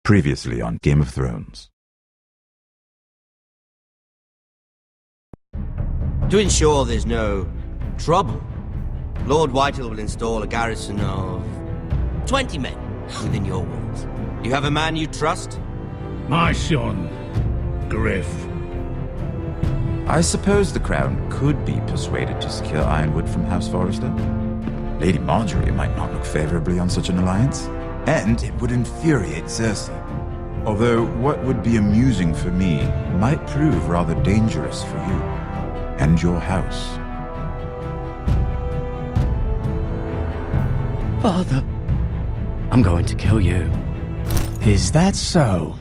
Previously on Game of Thrones. To ensure there's no trouble, Lord Whitehill will install a garrison of 20 men within your walls. Do you have a man you trust? My son, Griff. I suppose the Crown could be persuaded to secure Ironwood from House Forrester. Lady Marjorie might not look favorably on such an alliance, and it would infuriate Cersei. Although what would be amusing for me might prove rather dangerous for you and your house. Father, I'm going to kill you. Is that so?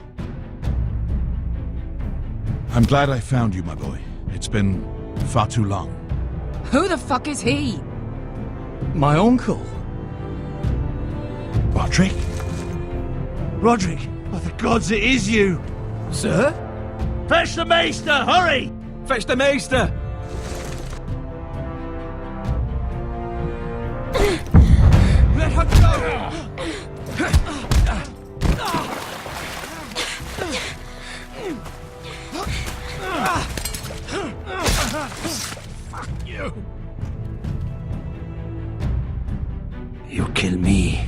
I'm glad I found you, my boy. It's been far too long. Who the fuck is he? My uncle. Roderick? Roderick, by the gods, it is you! Sir? Fetch the maester, hurry! Fetch the maester! Let her go! Fuck you! You kill me,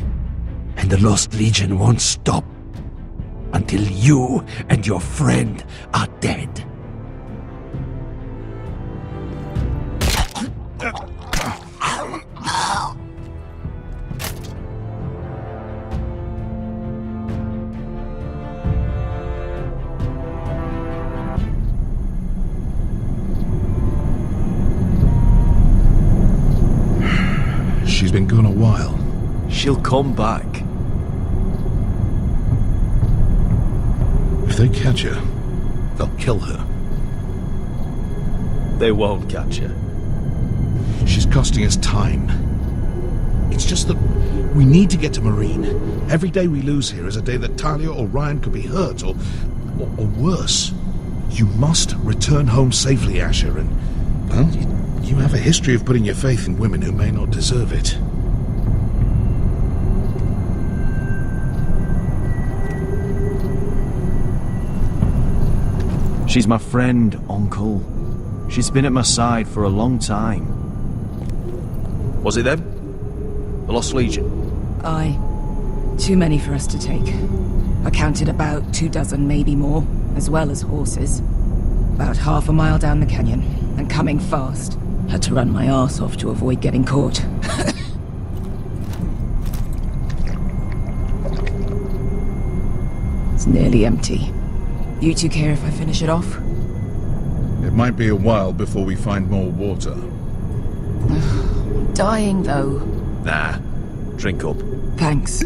and the Lost Legion won't stop until you and your friend are dead. She's been gone a while. She'll come back. If they catch her, they'll kill her. They won't catch her. She's costing us time. It's just that we need to get to Marine. Every day we lose here is a day that Talia or Ryan could be hurt, or worse. You must return home safely, Asher, and, well, you have a history of putting your faith in women who may not deserve it. She's my friend, Uncle. She's been at my side for a long time. Was it them? The Lost Legion? Aye. Too many for us to take. I counted about 24, maybe more, as well as horses. About half a mile down the canyon, and coming fast. Had to run my arse off to avoid getting caught. It's nearly empty. You two care if I finish it off? It might be a while before we find more water. Dying, though. Nah. Drink up. Thanks.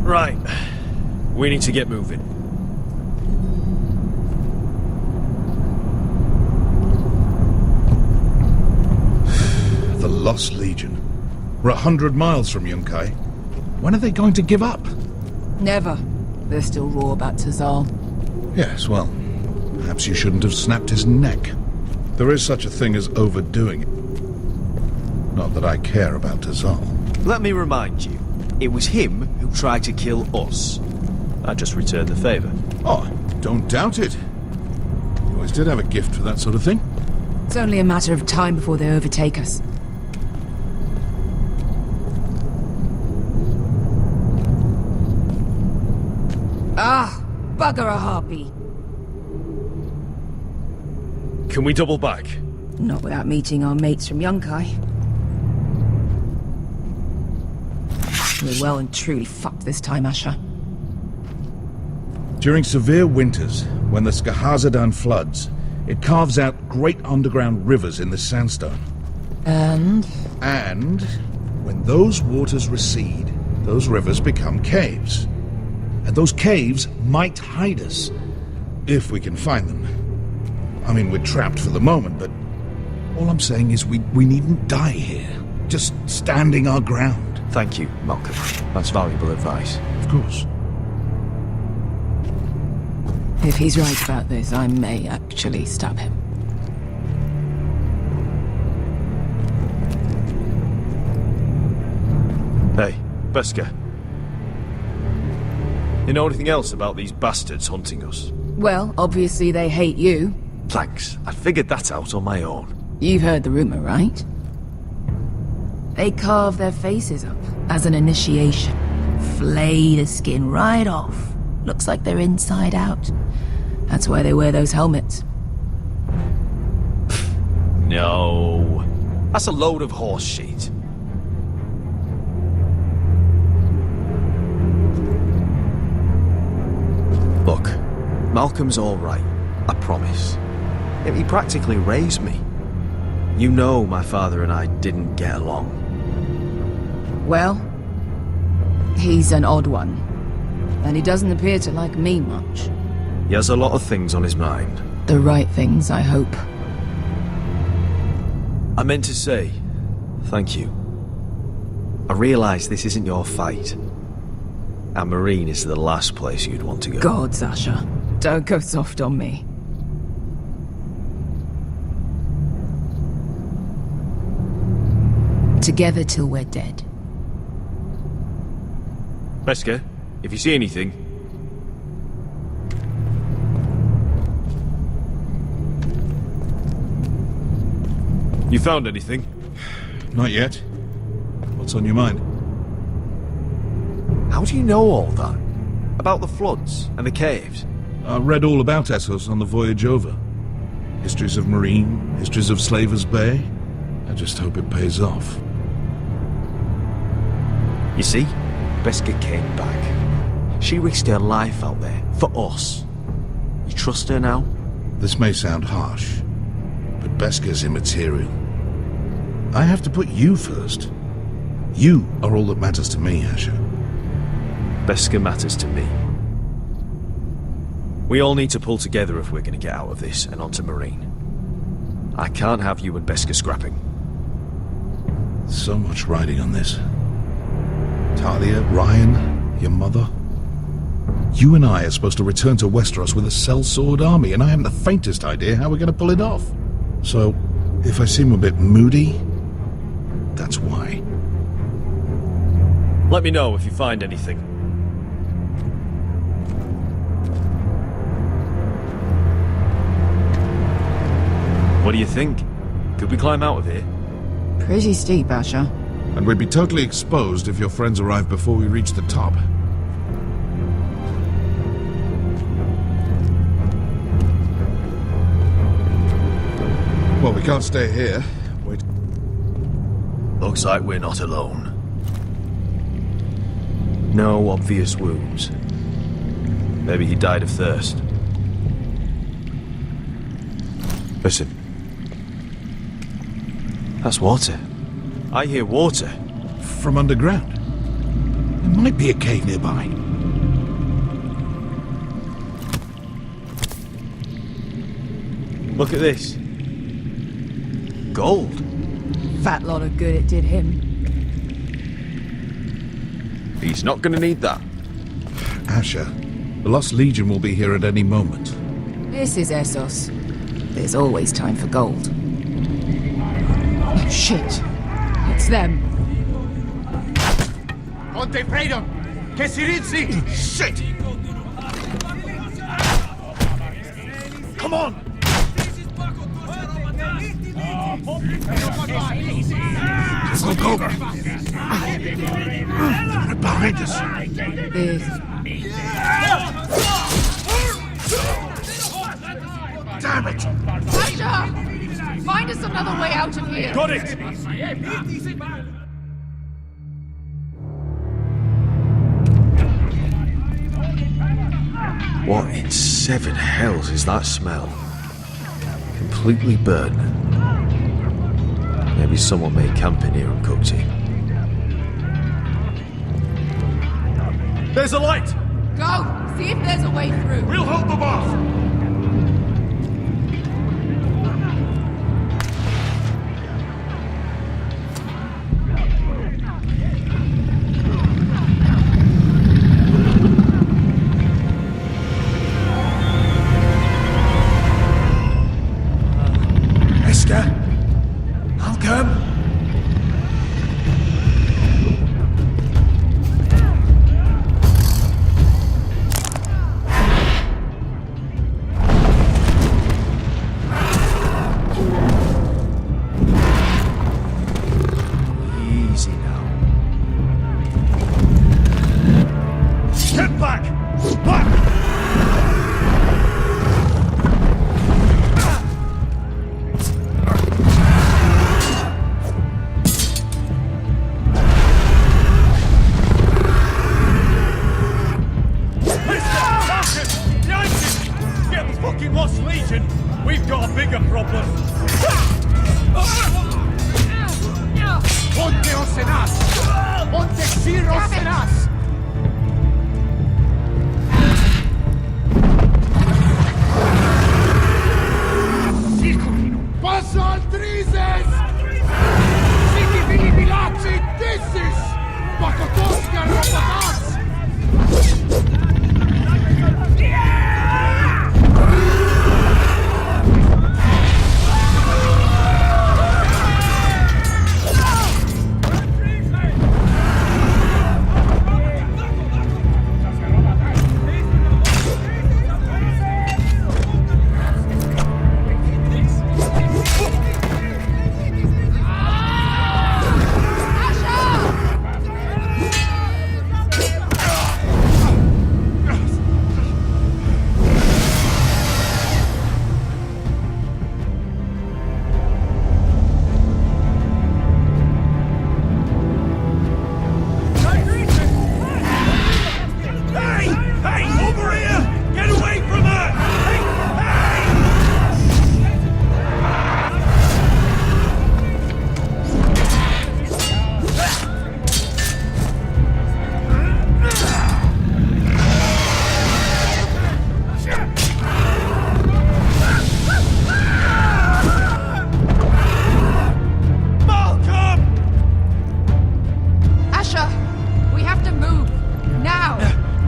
Right. We need to get moving. The Lost Legion. We're 100 miles from Yunkai. When are they going to give up? Never. They're still raw about Tazal. Yes, well, perhaps you shouldn't have snapped his neck. There is such a thing as overdoing it. Not that I care about Tazal. Let me remind you, it was him who tried to kill us. I just returned the favor. Oh, don't doubt it. You always did have a gift for that sort of thing. It's only a matter of time before they overtake us. Ah, bugger a harpy. Can we double back? Not without meeting our mates from Yunkai. We're well and truly fucked this time, Asher. During severe winters, when the Skahazadan floods, it carves out great underground rivers in the sandstone. And When those waters recede, those rivers become caves. And those caves might hide us, if we can find them. I mean, we're trapped for the moment, but all I'm saying is we needn't die here. Just standing our ground. Thank you, Malcolm. That's valuable advice. Of course. if he's right about this, I may actually stab him. Hey, Beskar. You know anything else about these bastards hunting us? Well, obviously they hate you. Thanks. I figured that out on my own. You've heard the rumor, right? They carve their faces up as an initiation. Flay the skin right off. Looks like they're inside out. That's why they wear those helmets. No. That's a load of horse shit. Look, Malcolm's all right. I promise. He practically raised me. You know my father and I didn't get along. Well, he's an odd one. And he doesn't appear to like me much. He has a lot of things on his mind. The right things, I hope. I meant to say, thank you. I realise this isn't your fight. And Marine is the last place you'd want to go. God, Sasha. Don't go soft on me. Together till we're dead. Beskar, if you see anything... You found anything? Not yet. What's on your mind? How do you know all that? About the floods and the caves? I read all about Essos on the voyage over. Histories of Marine, histories of Slaver's Bay. I just hope it pays off. You see, Beskar came back. She risked her life out there, for us. You trust her now? This may sound harsh, but Beskar's immaterial. I have to put you first. You are all that matters to me, Asher. Beskar matters to me. We all need to pull together if we're going to get out of this and onto Marine. I can't have you and Beskar scrapping. So much riding on this. Talia, Ryan, your mother. You and I are supposed to return to Westeros with a sellsword army, and I haven't the faintest idea how we're going to pull it off. So, if I seem a bit moody, that's why. Let me know if you find anything. What do you think? Could we climb out of here? Pretty steep, Asher. And we'd be totally exposed if your friends arrive before we reach the top. Well, we can't stay here. Wait. Looks like we're not alone. No obvious wounds. Maybe he died of thirst. Listen. That's water. I hear water. From underground. There might be a cave nearby. Look at this. Gold. Fat lot of good it did him. He's not gonna need that. Asher, the Lost Legion will be here at any moment. This is Essos. There's always time for gold. Oh, shit. It's them. Ponte freedom! Che si rizzi! Shit! Come on! Go, go! Right behind us! This. Damn it! Asher! Find us another way out of here! Got it! What in seven hells is that smell? Completely burnt. Maybe someone made camp in here and cooked it. There's a light! Go! See if there's a way through. We'll hold them off!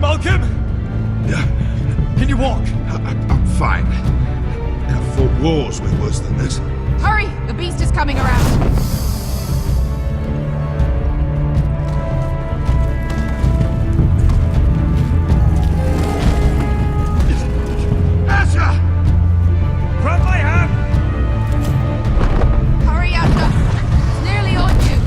Malcolm? Can you walk? I'm fine. I've fought wars with worse than this. Hurry! The beast is coming around! Grab my hand! Hurry, Asher! It's nearly on you!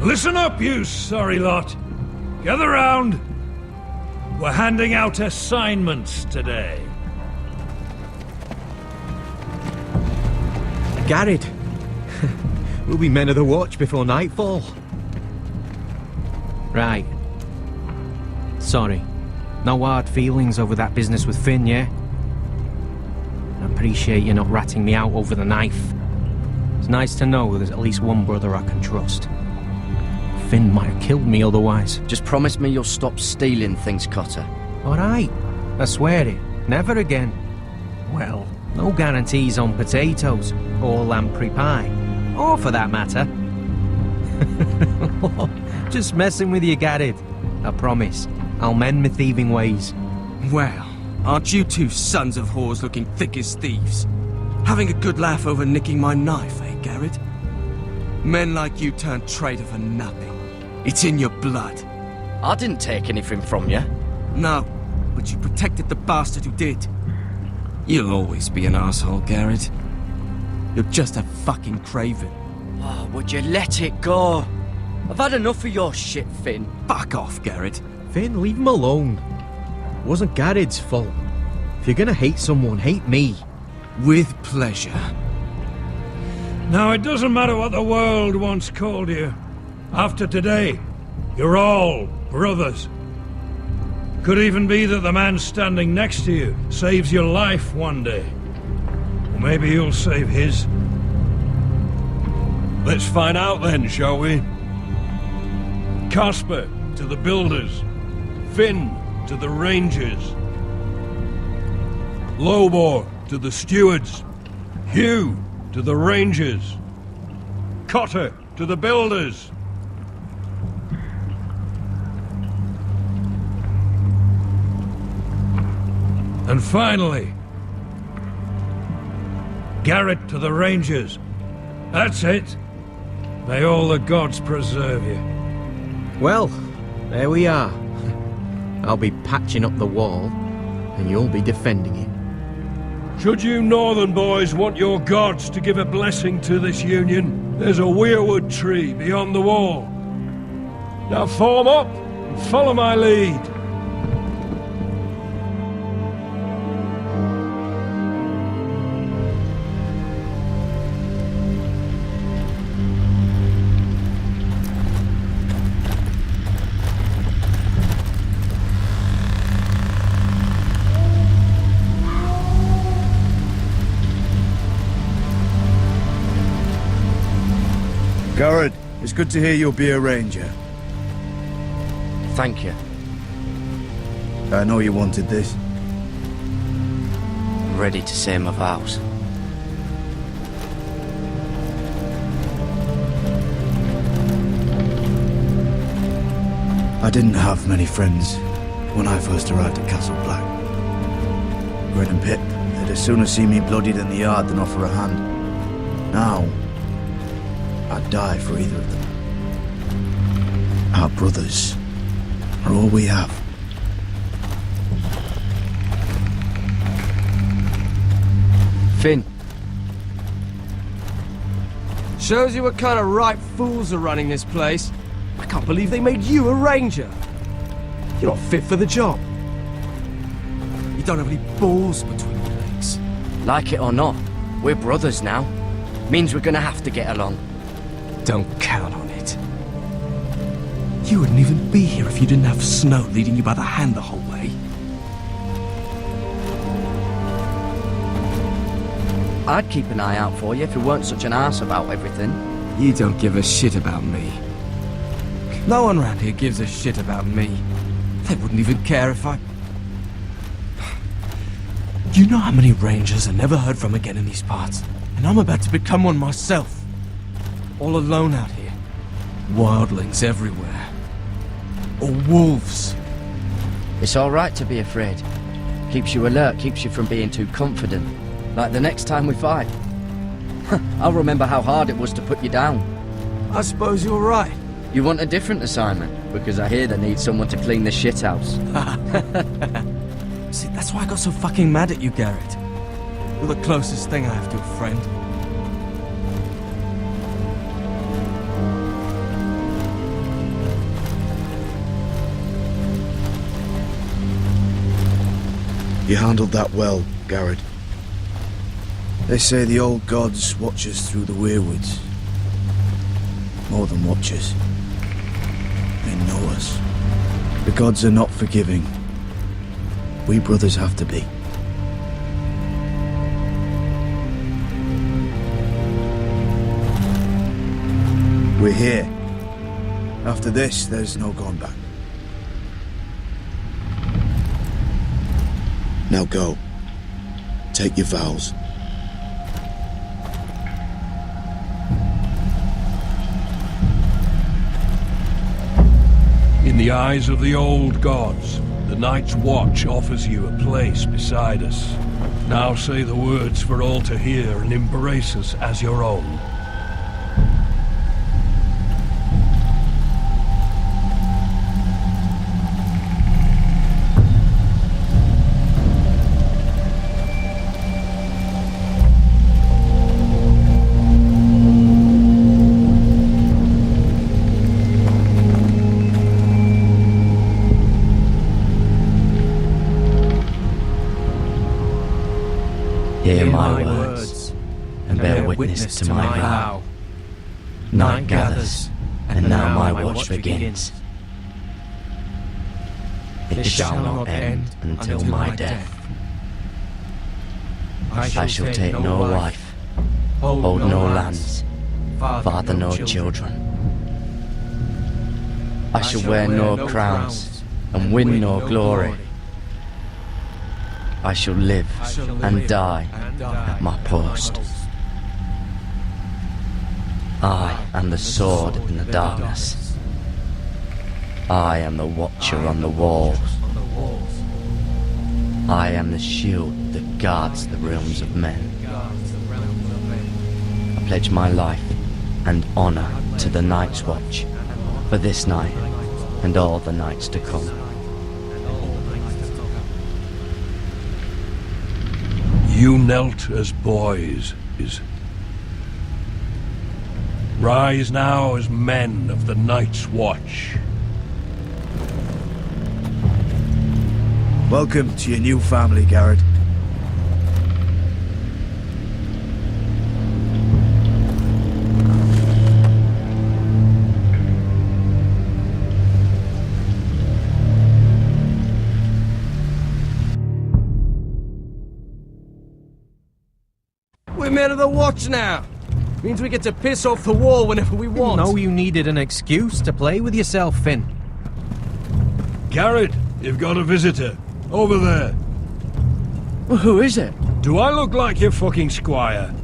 Listen up, you sorry lot. Gather round. We're handing out assignments today. Garrett. We'll be men of the watch before nightfall. Right. Sorry. No hard feelings over that business with Finn, yeah? I appreciate you not ratting me out over the knife. It's nice to know there's at least one brother I can trust. Finn might have killed me otherwise. Just promise me you'll stop stealing things, Cotter. Alright. I swear it. Never again. Well, no guarantees on potatoes, or lamprey pie. Or for that matter. Just messing with you, Garrett. I promise. I'll mend my thieving ways. Well, aren't you two sons of whores looking thick as thieves? Having a good laugh over nicking my knife, eh, Garrett? Men like you turn traitor for nothing. It's in your blood. I didn't take anything from you. No, but you protected the bastard who did. You'll always be an asshole, Garrett. You're just a fucking craven. Oh, would you let it go? I've had enough of your shit, Finn. Fuck off, Garrett. Finn, leave him alone. It wasn't Garrett's fault. If you're gonna hate someone, hate me. With pleasure. Now, it doesn't matter what the world once called you. After today, you're all brothers. Could even be that the man standing next to you saves your life one day. Or maybe you'll save his. Let's find out then, shall we? Casper to the builders. Finn to the rangers. Lobor to the stewards. Hugh to the rangers. Cotter to the builders. And finally, Garrett to the rangers. That's it. May all the gods preserve you. Well, there we are. I'll be patching up the wall, and you'll be defending it. Should you northern boys want your gods to give a blessing to this union, there's a weirwood tree beyond the wall. Now form up and follow my lead. good to hear you'll be a ranger. Thank you. I know you wanted this. I'm ready to say my vows. I didn't have many friends when I first arrived at Castle Black. Gwen and Pip, they'd as soon see me bloodied in the yard than offer a hand. Now, I'd die for either of them. Our brothers are all we have. Finn. Shows you what kind of ripe fools are running this place. I can't believe they made you a ranger. You're not fit for the job. You don't have any balls between your legs. Like it or not, we're brothers now. Means we're gonna have to get along. Don't count on it. You wouldn't even be here if you didn't have Snow leading you by the hand the whole way. I'd keep an eye out for you if you weren't such an arse about everything. You don't give a shit about me. No one around here gives a shit about me. They wouldn't even care if I... You know how many rangers I never heard from again in these parts? And I'm about to become one myself. All alone out here. Wildlings everywhere. Or wolves. It's alright to be afraid. Keeps you alert, keeps you from being too confident. Like the next time we fight. I'll remember how hard it was to put you down. I suppose you're right. You want a different assignment, because I hear they need someone to clean the shithouse. See, that's why I got so fucking mad at you, Garrett. You're the closest thing I have to a friend. You handled that well, Garrett. They say the old gods watch us through the weirwoods. More than watchers. They know us. The gods are not forgiving. We brothers have to be. We're here. After this, there's no going back. Now go. Take your vows. In the eyes of the old gods, the Night's Watch offers you a place beside us. Now say the words for all to hear and embrace us as your own. Hear my words, and bear witness to my vow. Night gathers, and now my watch begins. It shall not end until my death. I shall take no wife, hold no lands, father no children. I shall wear no crowns, and win no glory. I shall live and die at my post. I am the sword in the darkness. I am the watcher on the walls. I am the shield that guards the realms of men. I pledge my life and honor to the Night's Watch for this night and all the nights to come. You knelt as boys. Rise now as men of the Night's Watch. Welcome to your new family, Garrett. We're men of the watch now. Means we get to piss off the wall whenever we want. No, you needed an excuse to play with yourself, Finn. Garrett, you've got a visitor. Over there. Well, who is it? Do I look like your fucking squire?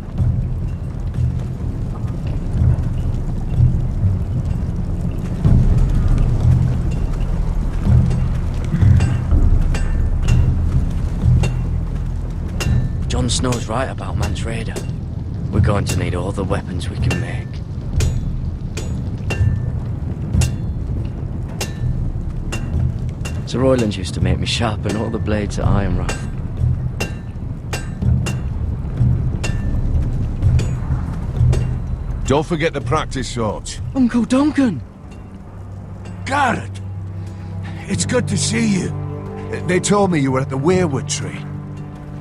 Jon Snow's right about Mance Rayder. We're going to need all the weapons we can make. Sir Royland used to make me sharpen all the blades at Ironrath. Don't forget the practice swords. Uncle Duncan! Garrett! It's good to see you. They told me you were at the Weirwood tree.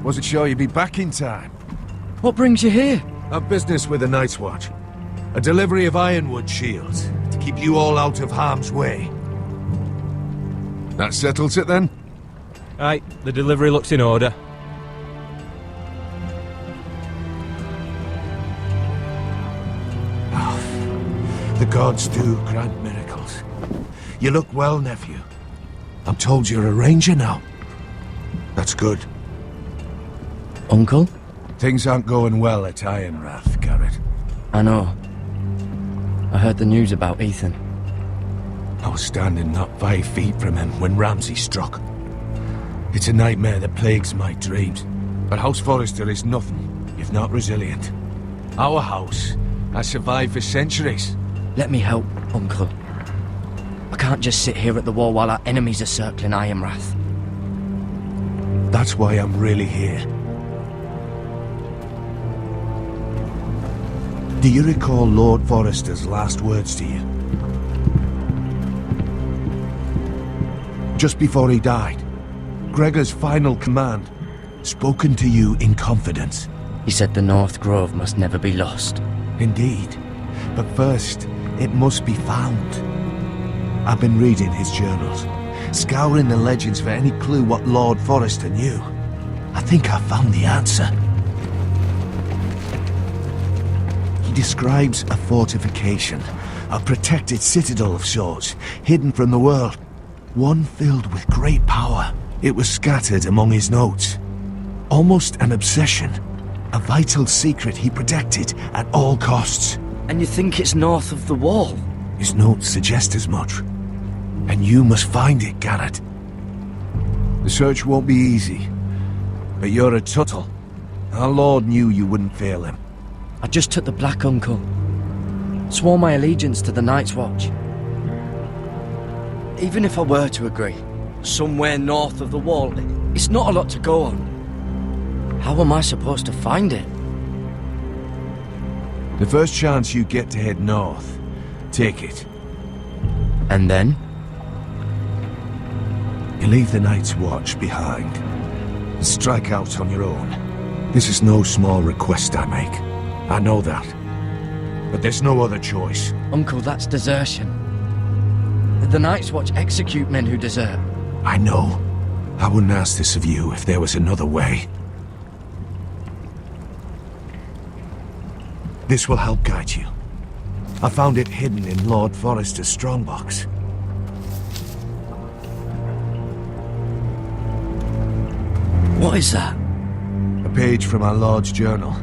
Wasn't sure you'd be back in time. What brings you here? A business with the Night's Watch. A delivery of ironwood shields to keep you all out of harm's way. That settles it then? Aye, the delivery looks in order. The gods do grant miracles. You look well, nephew. I'm told you're a ranger now. That's good. Uncle? Things aren't going well at Ironrath, Garrett. I know. I heard the news about Ethan. I was standing not 5 feet from him when Ramsay struck. It's a nightmare that plagues my dreams. But House Forrester is nothing if not resilient. Our house has survived for centuries. Let me help, Uncle. I can't just sit here at the wall while our enemies are circling Ironrath. That's why I'm really here. Do you recall Lord Forrester's last words to you? Just before he died, Gregor's final command, spoken to you in confidence. He said the North Grove must never be lost. Indeed. But first, it must be found. I've been reading his journals, scouring the legends for any clue what Lord Forrester knew. I think I found the answer. He describes a fortification, a protected citadel of sorts, hidden from the world. One filled with great power. It was scattered among his notes. Almost an obsession. A vital secret he protected at all costs. And you think it's north of the wall? His notes suggest as much. And you must find it, Garrett. The search won't be easy. But you're a Tuttle. Our Lord knew you wouldn't fail him. I just took the Black Uncle. Swore my allegiance to the Night's Watch. Even if I were to agree, somewhere north of the wall, it's not a lot to go on. How am I supposed to find it? The first chance you get to head north, take it. And then? You leave the Night's Watch behind and strike out on your own. This is no small request I make. I know that. But there's no other choice. Uncle, that's desertion. The Night's Watch execute men who desert. I know. I wouldn't ask this of you if there was another way. This will help guide you. I found it hidden in Lord Forrester's strongbox. What is that? A page from our Lord's journal.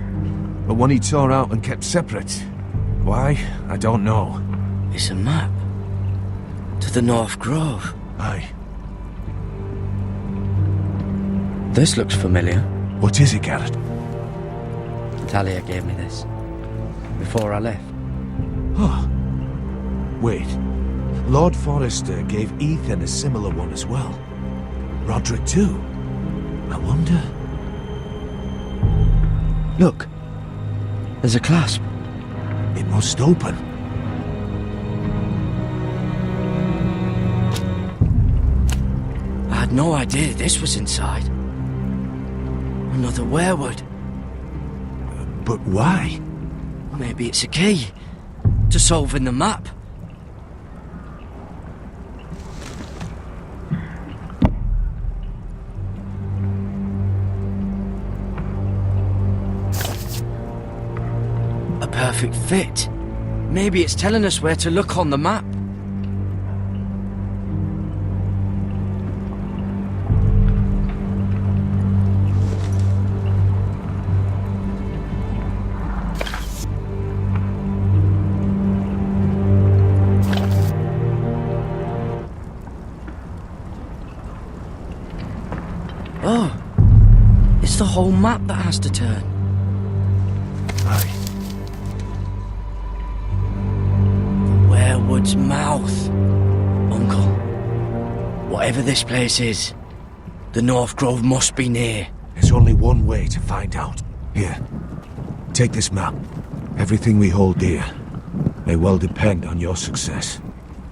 But one he tore out and kept separate. Why? I don't know. It's a map. To the North Grove. Aye. This looks familiar. What is it, Garrett? Talia gave me this. Before I left. Oh. Wait. Lord Forrester gave Ethan a similar one as well. Roderick too. I wonder... Look. There's a clasp. It must open. I had no idea this was inside. Another weirwood. But why? Maybe it's a key to solving the map. perfect fit. Maybe it's telling us where to look on the map. Oh, it's the whole map that has to turn. Aye. The Werewood's mouth. Uncle, whatever this place is, the North Grove must be near. There's only one way to find out. Here, take this map. Everything we hold dear may well depend on your success.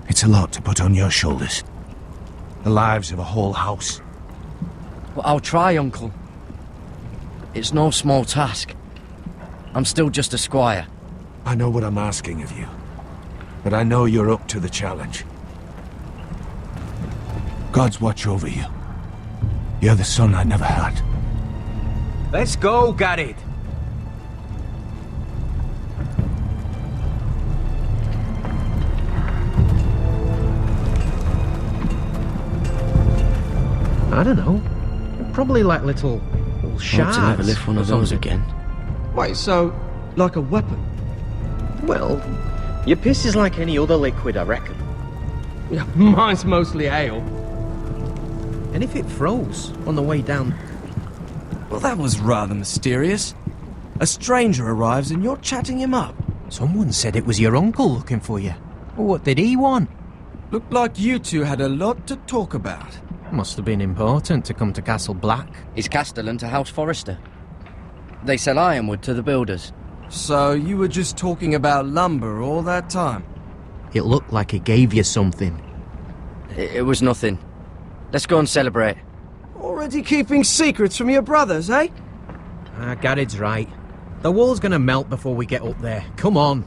It's a lot to put on your shoulders. The lives of a whole house. Well, I'll try, Uncle. It's no small task. I'm still just a squire. I know what I'm asking of you, but I know you're up to the challenge. God's watch over you. You're the son I never had. Let's go, Garrett. I don't know. Probably like little shards. Want to never lift one of those again. Wait, so, like a weapon? Well, your piss is like any other liquid, I reckon. Yeah, mine's mostly ale. And if it froze on the way down... Well, that was rather mysterious. A stranger arrives and you're chatting him up. Someone said it was your uncle looking for you. What did he want? Looked like you two had a lot to talk about. Must have been important to come to Castle Black. It's Castellan to House Forrester. They sell ironwood to the builders. So you were just talking about lumber all that time? It looked like he gave you something. It was nothing. Let's go and celebrate. Already keeping secrets from your brothers, eh? Garrett's right. The wall's gonna melt before we get up there. Come on.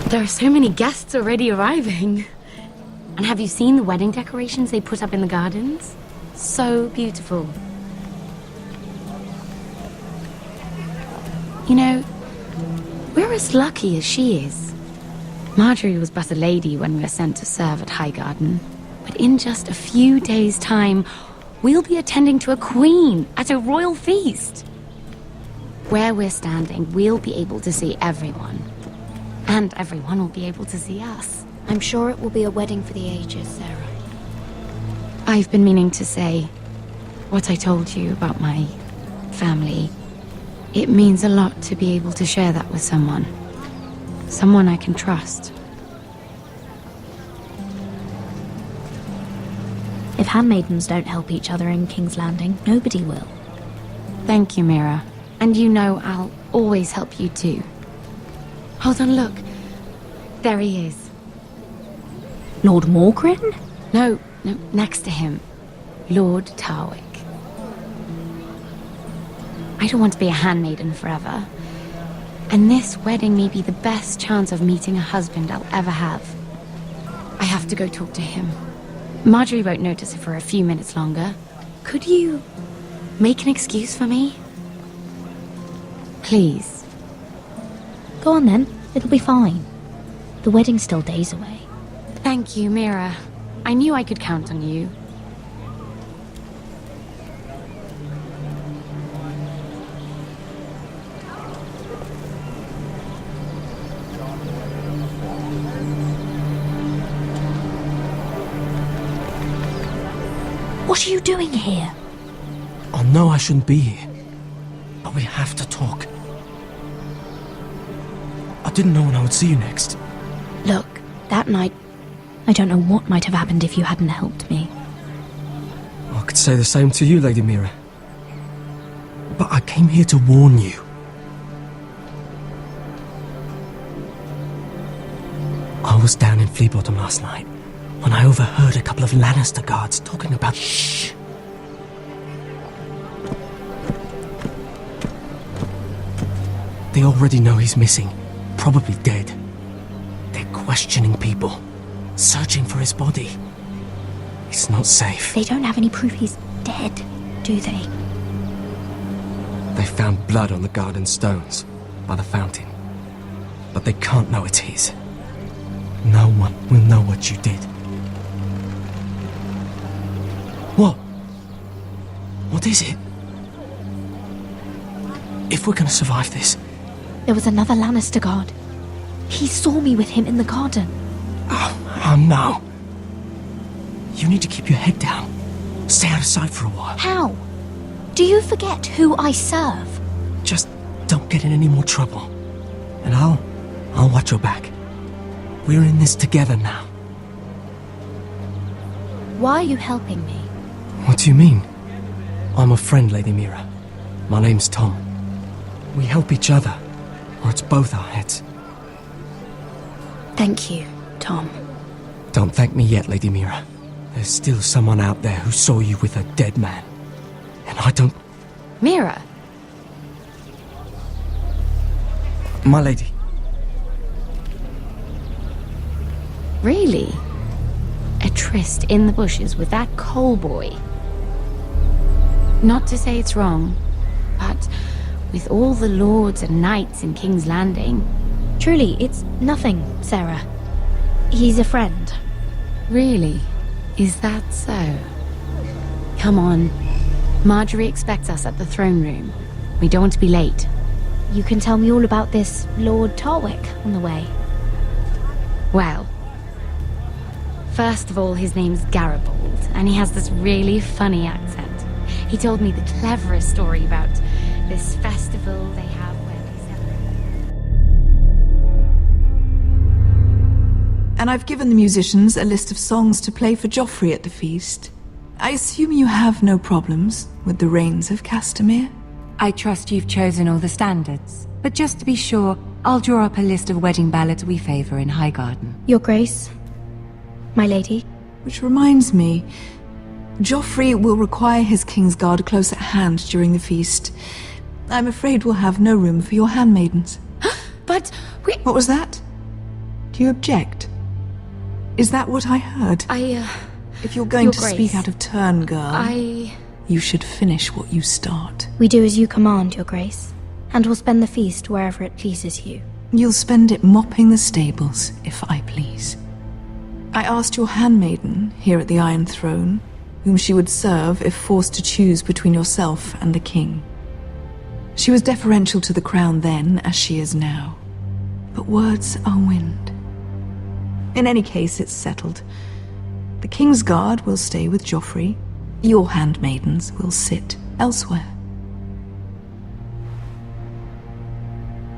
There are so many guests already arriving. And have you seen the wedding decorations they put up in the gardens? So beautiful. You know, we're as lucky as she is. Marjorie was but a lady when we were sent to serve at Highgarden. But in just a few days' time, we'll be attending to a queen at a royal feast. Where we're standing, we'll be able to see everyone. And everyone will be able to see us. I'm sure it will be a wedding for the ages, Sarah. I've been meaning to say what I told you about my family. It means a lot to be able to share that with someone. Someone I can trust. If handmaidens don't help each other in King's Landing, nobody will. Thank you, Mira. And you know I'll always help you too. Hold on, look. There he is. Lord Morgrin? No, next to him. Lord Tarwick. I don't want to be a handmaiden forever. And this wedding may be the best chance of meeting a husband I'll ever have. I have to go talk to him. Marjorie won't notice it for a few minutes longer. Could you make an excuse for me? Please. Go on then, it'll be fine. The wedding's still days away. Thank you, Mira. I knew I could count on you. What are you doing here? I know I shouldn't be here, but we have to talk. I didn't know when I would see you next. Look, that night, I don't know what might have happened if you hadn't helped me. I could say the same to you, Lady Mira. But I came here to warn you. I was down in Flea Bottom last night when I overheard a couple of Lannister guards talking about... Shh! They already know he's missing, probably dead. They're questioning people, searching for his body. It's not safe. They don't have any proof he's dead, do they? They found blood on the garden stones by the fountain, but they can't know it's his. No one will know what you did. What? What is it? If we're gonna survive this... There was another Lannister guard. He saw me with him in the garden. Oh no. You need to keep your head down. Stay out of sight for a while. How? Do you forget who I serve? Just don't get in any more trouble. And I'll watch your back. We're in this together now. Why are you helping me? What do you mean? I'm a friend, Lady Mira. My name's Tom. We help each other, or it's both our heads. Thank you, Tom. Don't thank me yet, Lady Mira. There's still someone out there who saw you with a dead man. And I don't... Mira? My lady. Really? A tryst in the bushes with that coal boy? Not to say it's wrong, but with all the lords and knights in King's Landing... Truly, it's nothing, Sarah. He's a friend. Really? Is that so? Come on. Marjorie expects us at the throne room. We don't want to be late. You can tell me all about this Lord Tarwick on the way. Well... First of all, his name's Garibold, and he has this really funny accent. He told me the cleverest story about this festival they have where they celebrate. And I've given the musicians a list of songs to play for Joffrey at the feast. I assume you have no problems with the Rains of Castamere? I trust you've chosen all the standards. But just to be sure, I'll draw up a list of wedding ballads we favor in Highgarden. Your Grace, my lady. Which reminds me, Joffrey will require his Kingsguard close at hand during the feast. I'm afraid we'll have no room for your handmaidens. But we... What was that? Do you object? Is that what I heard? If you're going Your to Grace, speak out of turn, girl, you should finish what you start. We do as you command, Your Grace, and we'll spend the feast wherever it pleases you. You'll spend it mopping the stables, if I please. I asked your handmaiden, here at the Iron Throne, whom she would serve if forced to choose between yourself and the king. She was deferential to the crown then, as she is now. But words are wind. In any case, it's settled. The Kingsguard will stay with Joffrey. Your handmaidens will sit elsewhere.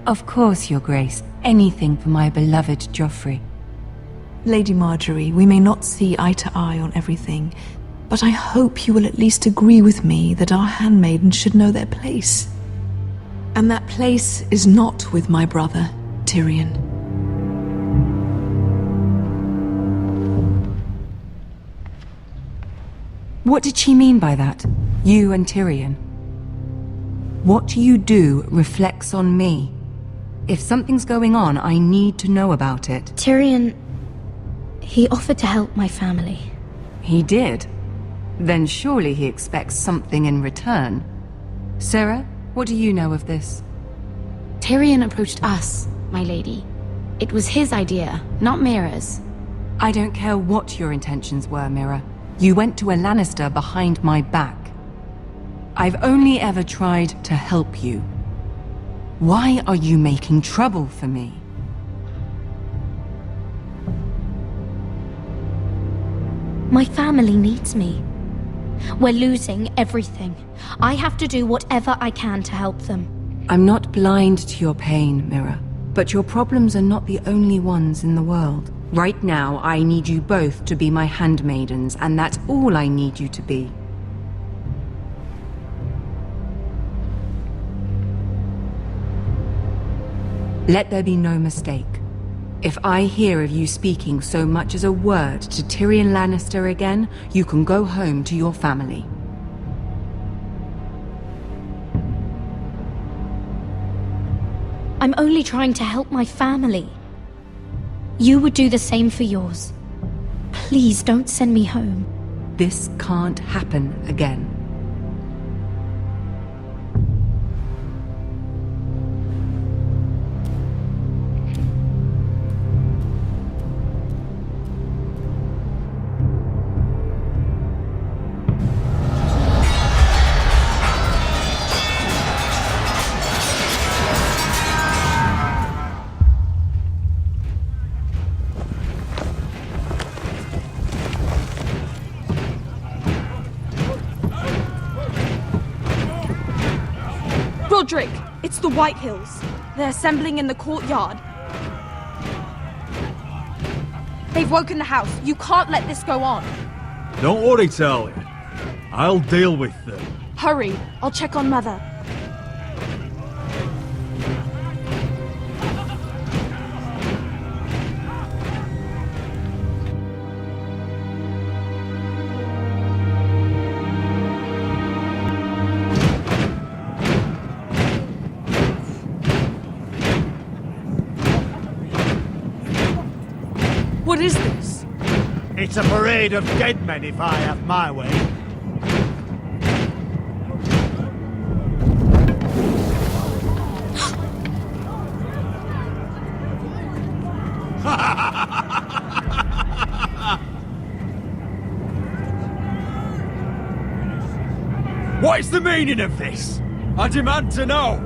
Of course, Your Grace. Anything for my beloved Joffrey. Lady Marjorie, we may not see eye to eye on everything, but I hope you will at least agree with me that our handmaidens should know their place. And that place is not with my brother, Tyrion. What did she mean by that? You and Tyrion? What you do reflects on me. If something's going on, I need to know about it. Tyrion... he offered to help my family. He did? Then surely he expects something in return. Sarah, what do you know of this? Tyrion approached us, my lady. It was his idea, not Mira's. I don't care what your intentions were, Mira. You went to a Lannister behind my back. I've only ever tried to help you. Why are you making trouble for me? My family needs me. We're losing everything. I have to do whatever I can to help them. I'm not blind to your pain, Mira. But your problems are not the only ones in the world. Right now, I need you both to be my handmaidens, and that's all I need you to be. Let there be no mistake. If I hear of you speaking so much as a word to Tyrion Lannister again, you can go home to your family. I'm only trying to help my family. You would do the same for yours. Please don't send me home. This can't happen again. Roderick, it's the White Hills. They're assembling in the courtyard. They've woken the house. You can't let this go on. Don't worry, Talia. I'll deal with them. Hurry, I'll check on Mother. What is this? It's a parade of dead men if I have my way. What is the meaning of this? I demand to know.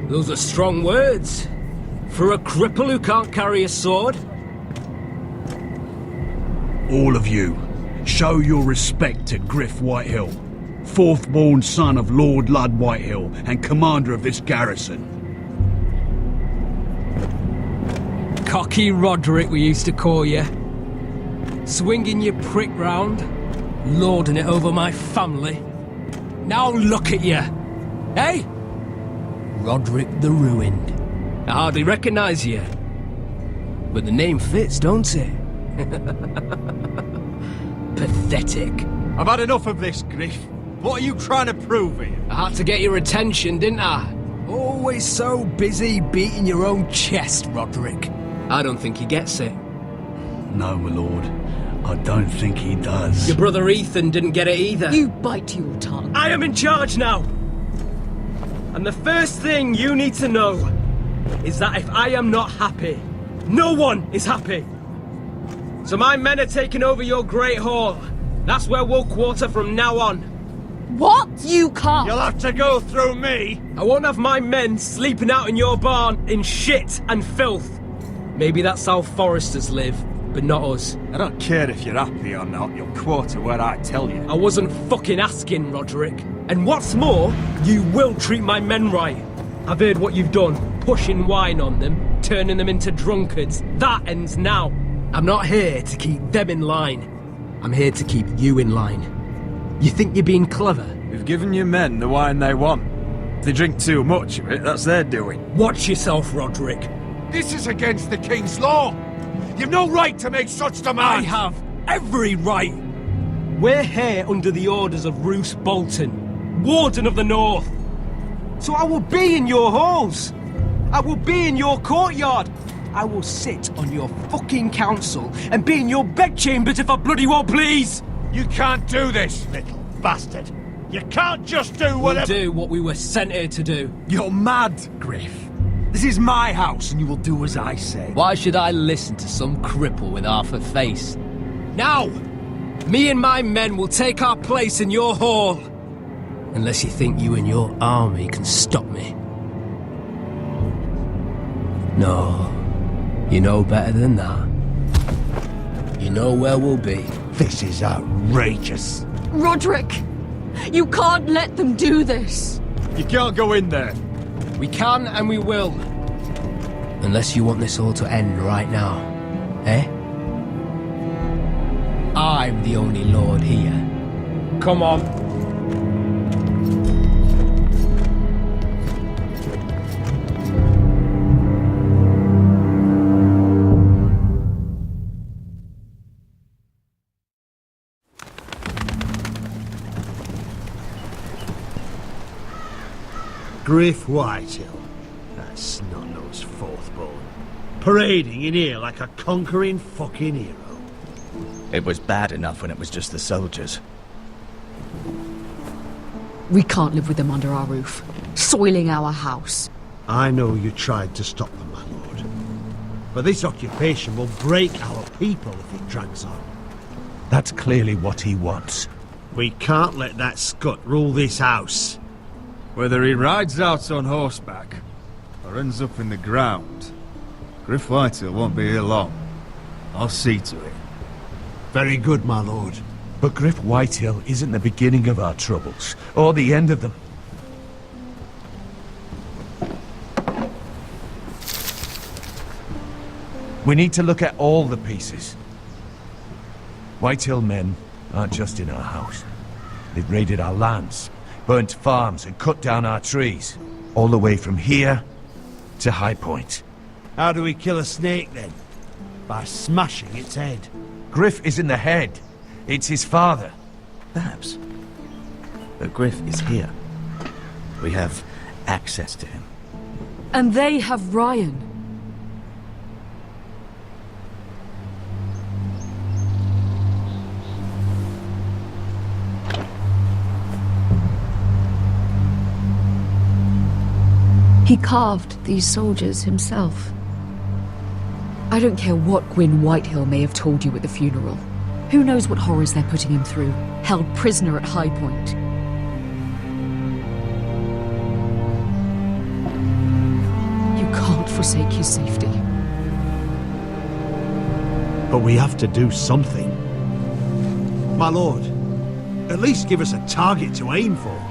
Those are strong words. For a cripple who can't carry a sword? All of you, show your respect to Griff Whitehill, fourth-born son of Lord Lud Whitehill and commander of this garrison. Cocky Roderick, we used to call you. Swinging your prick round, lording it over my family. Now look at you, eh? Roderick the Ruined. I hardly recognise you. But the name fits, don't it? Pathetic. I've had enough of this, Griff. What are you trying to prove here? I had to get your attention, didn't I? Always so busy beating your own chest, Roderick. I don't think he gets it. No, my lord. I don't think he does. Your brother Ethan didn't get it either. You bite your tongue. I am in charge now! And the first thing you need to know is that if I am not happy, no one is happy. So my men are taking over your Great Hall. That's where we'll quarter from now on. What? You can't. You'll have to go through me. I won't have my men sleeping out in your barn in shit and filth. Maybe that's how Forresters live, but not us. I don't care if you're happy or not. You'll quarter where I tell you. I wasn't fucking asking, Roderick. And what's more, you will treat my men right. I've heard what you've done, pushing wine on them, turning them into drunkards. That ends now. I'm not here to keep them in line. I'm here to keep you in line. You think you're being clever? We've given your men the wine they want. If they drink too much of it, that's their doing. Watch yourself, Roderick. This is against the King's law. You've no right to make such demands. I have every right. We're here under the orders of Roose Bolton, Warden of the North. So I will be in your halls. I will be in your courtyard. I will sit on your fucking council and be in your bedchambers if I bloody well please. You can't do this, little bastard. You can't just do whatever... We'll do what we were sent here to do. You're mad, Griff. This is my house and you will do as I say. Why should I listen to some cripple with half a face? Now, me and my men will take our place in your hall. Unless you think you and your army can stop me. No, you know better than that. You know where we'll be. This is outrageous. Roderick, you can't let them do this. You can't go in there. We can and we will. Unless you want this all to end right now, eh? I'm the only lord here. Come on. Griff Whitehill, that snot-nosed fourth-born, parading in here like a conquering fucking hero. It was bad enough when it was just the soldiers. We can't live with them under our roof, soiling our house. I know you tried to stop them, my lord. But this occupation will break our people if it drags on. That's clearly what he wants. We can't let that scut rule this house. Whether he rides out on horseback or ends up in the ground, Griff Whitehill won't be here long. I'll see to it. Very good, my lord. But Griff Whitehill isn't the beginning of our troubles, or the end of them. We need to look at all the pieces. Whitehill men aren't just in our house. They've raided our lands, burnt farms and cut down our trees. All the way from here to High Point. How do we kill a snake, then? By smashing its head. Griff isn't the head. It's his father. Perhaps. But Griff is here. We have access to him. And they have Ryan. He carved these soldiers himself. I don't care what Gwyn Whitehill may have told you at the funeral. Who knows what horrors they're putting him through, held prisoner at High Point. You can't forsake his safety. But we have to do something. My lord, at least give us a target to aim for.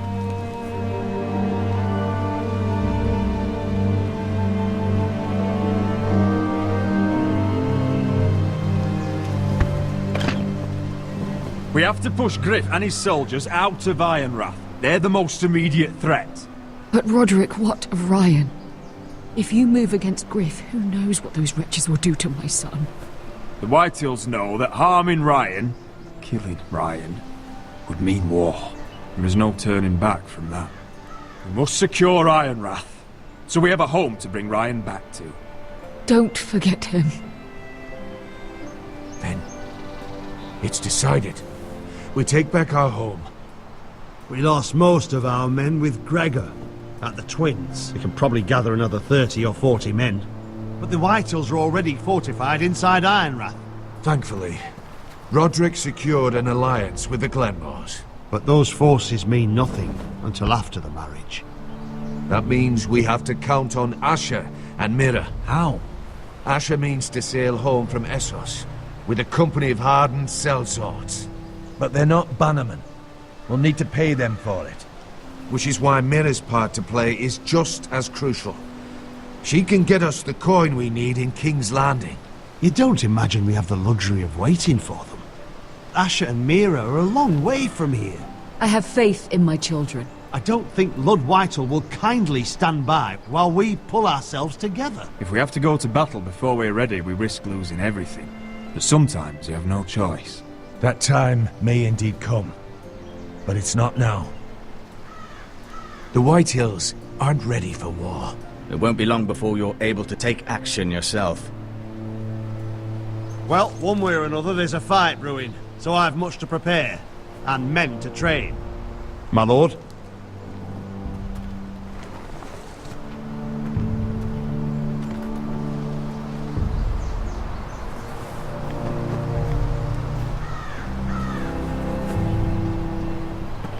We have to push Griff and his soldiers out of Ironrath. They're the most immediate threat. But Roderick, what of Ryan? If you move against Griff, who knows what those wretches will do to my son? The Whitehills know that harming Ryan, killing Ryan, would mean war. There is no turning back from that. We must secure Ironrath, so we have a home to bring Ryan back to. Don't forget him. Then, it's decided. We take back our home. We lost most of our men with Gregor at the Twins. We can probably gather another 30 or 40 men. But the Whitehills are already fortified inside Ironrath. Thankfully, Roderick secured an alliance with the Glenmores. But those forces mean nothing until after the marriage. That means we have to count on Asher and Mira. How? Asher means to sail home from Essos with a company of hardened sellswords. But they're not bannermen. We'll need to pay them for it. Which is why Mira's part to play is just as crucial. She can get us the coin we need in King's Landing. You don't imagine we have the luxury of waiting for them? Asher and Mira are a long way from here. I have faith in my children. I don't think Lord Whitehill will kindly stand by while we pull ourselves together. If we have to go to battle before we're ready, we risk losing everything. But sometimes you have no choice. That time may indeed come, but it's not now. The Whitehills aren't ready for war. It won't be long before you're able to take action yourself. Well, one way or another there's a fight brewing, so I've much to prepare, and men to train. My lord?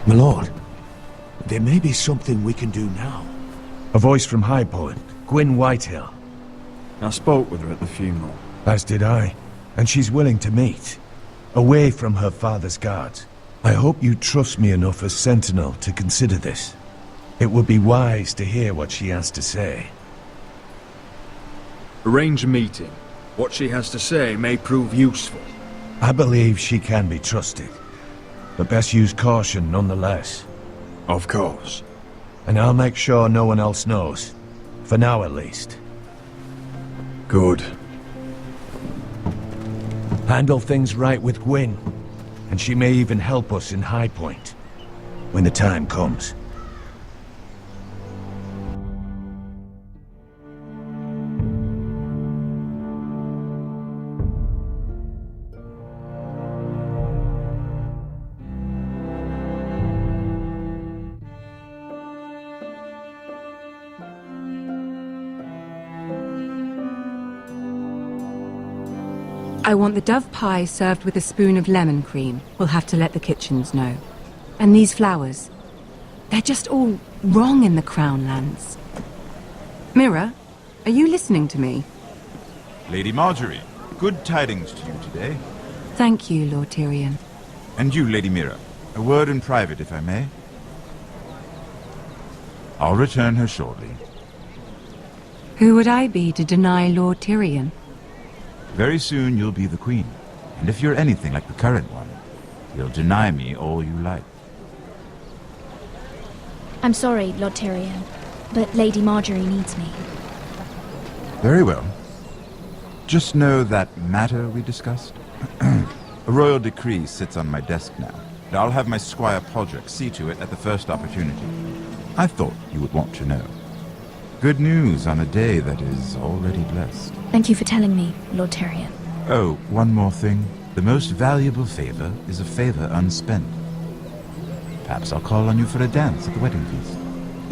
My lord, there may be something we can do now. A voice from High Point, Gwyn Whitehill. I spoke with her at the funeral. As did I, and she's willing to meet. Away from her father's guards. I hope you trust me enough as Sentinel to consider this. It would be wise to hear what she has to say. Arrange a meeting. What she has to say may prove useful. I believe she can be trusted, but best use caution nonetheless. Of course. And I'll make sure no one else knows. For now, at least. Good. Handle things right with Gwyn, and she may even help us in High Point, when the time comes. I want the dove pie served with a spoon of lemon cream. We'll have to let the kitchens know. And these flowers. They're just all wrong in the Crown lands. Mira, are you listening to me? Lady Marjorie, good tidings to you today. Thank you, Lord Tyrion. And you, Lady Mira. A word in private, if I may. I'll return her shortly. Who would I be to deny Lord Tyrion? Very soon you'll be the queen. And if you're anything like the current one, you'll deny me all you like. I'm sorry, Lord Tyrion, but Lady Marjorie needs me. Very well. Just know that matter we discussed? A royal decree sits on my desk now, and I'll have my squire Podrick see to it at the first opportunity. I thought you would want to know. Good news on a day that is already blessed. Thank you for telling me, Lord Tyrion. Oh, one more thing. The most valuable favor is a favor unspent. Perhaps I'll call on you for a dance at the wedding feast.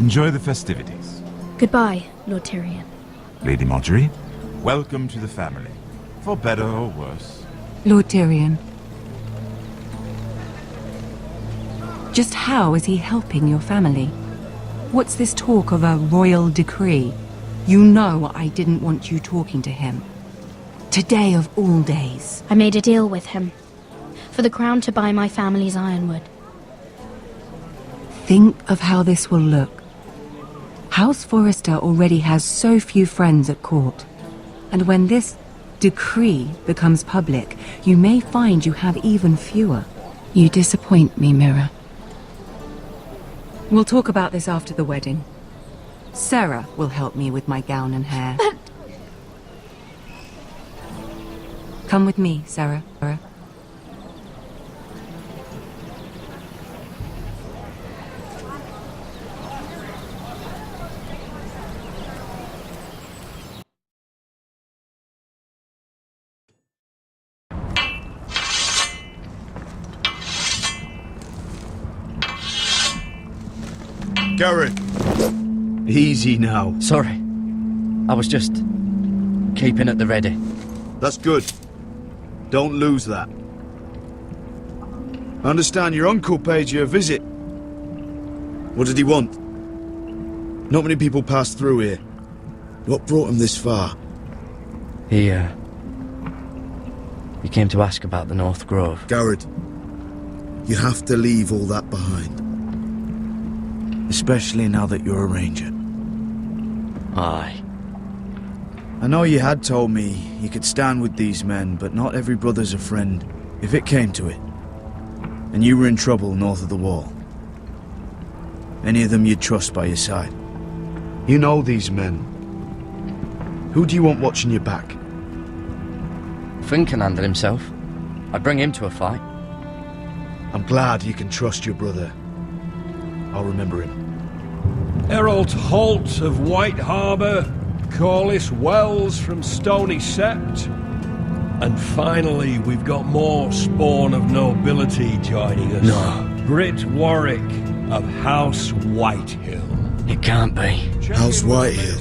Enjoy the festivities. Goodbye, Lord Tyrion. Lady Marjorie, welcome to the family. For better or worse. Lord Tyrion. Just how is he helping your family? What's this talk of a royal decree? You know I didn't want you talking to him. Today of all days. I made a deal with him. For the crown to buy my family's ironwood. Think of how this will look. House Forrester already has so few friends at court. And when this decree becomes public, you may find you have even fewer. You disappoint me, Mira. We'll talk about this after the wedding. Sarah will help me with my gown and hair. But... Come with me, Sarah. Garrett! Easy now. Sorry. I was just keeping at the ready. That's good. Don't lose that. I understand your uncle paid you a visit. What did he want? Not many people pass through here. What brought him this far? He came to ask about the North Grove. Garrett, you have to leave all that behind. Especially now that you're a ranger. Aye. I know you had told me you could stand with these men, but not every brother's a friend, if it came to it. And you were in trouble north of the wall. Any of them you'd trust by your side. You know these men. Who do you want watching your back? Finn can handle himself. I'd bring him to a fight. I'm glad you can trust your brother. I'll remember him. Errol Holt of White Harbour, Corliss Wells from Stony Sept, and finally we've got more spawn of nobility joining us. No. Britt Warwick of House Whitehill. It can't be. House Whitehill?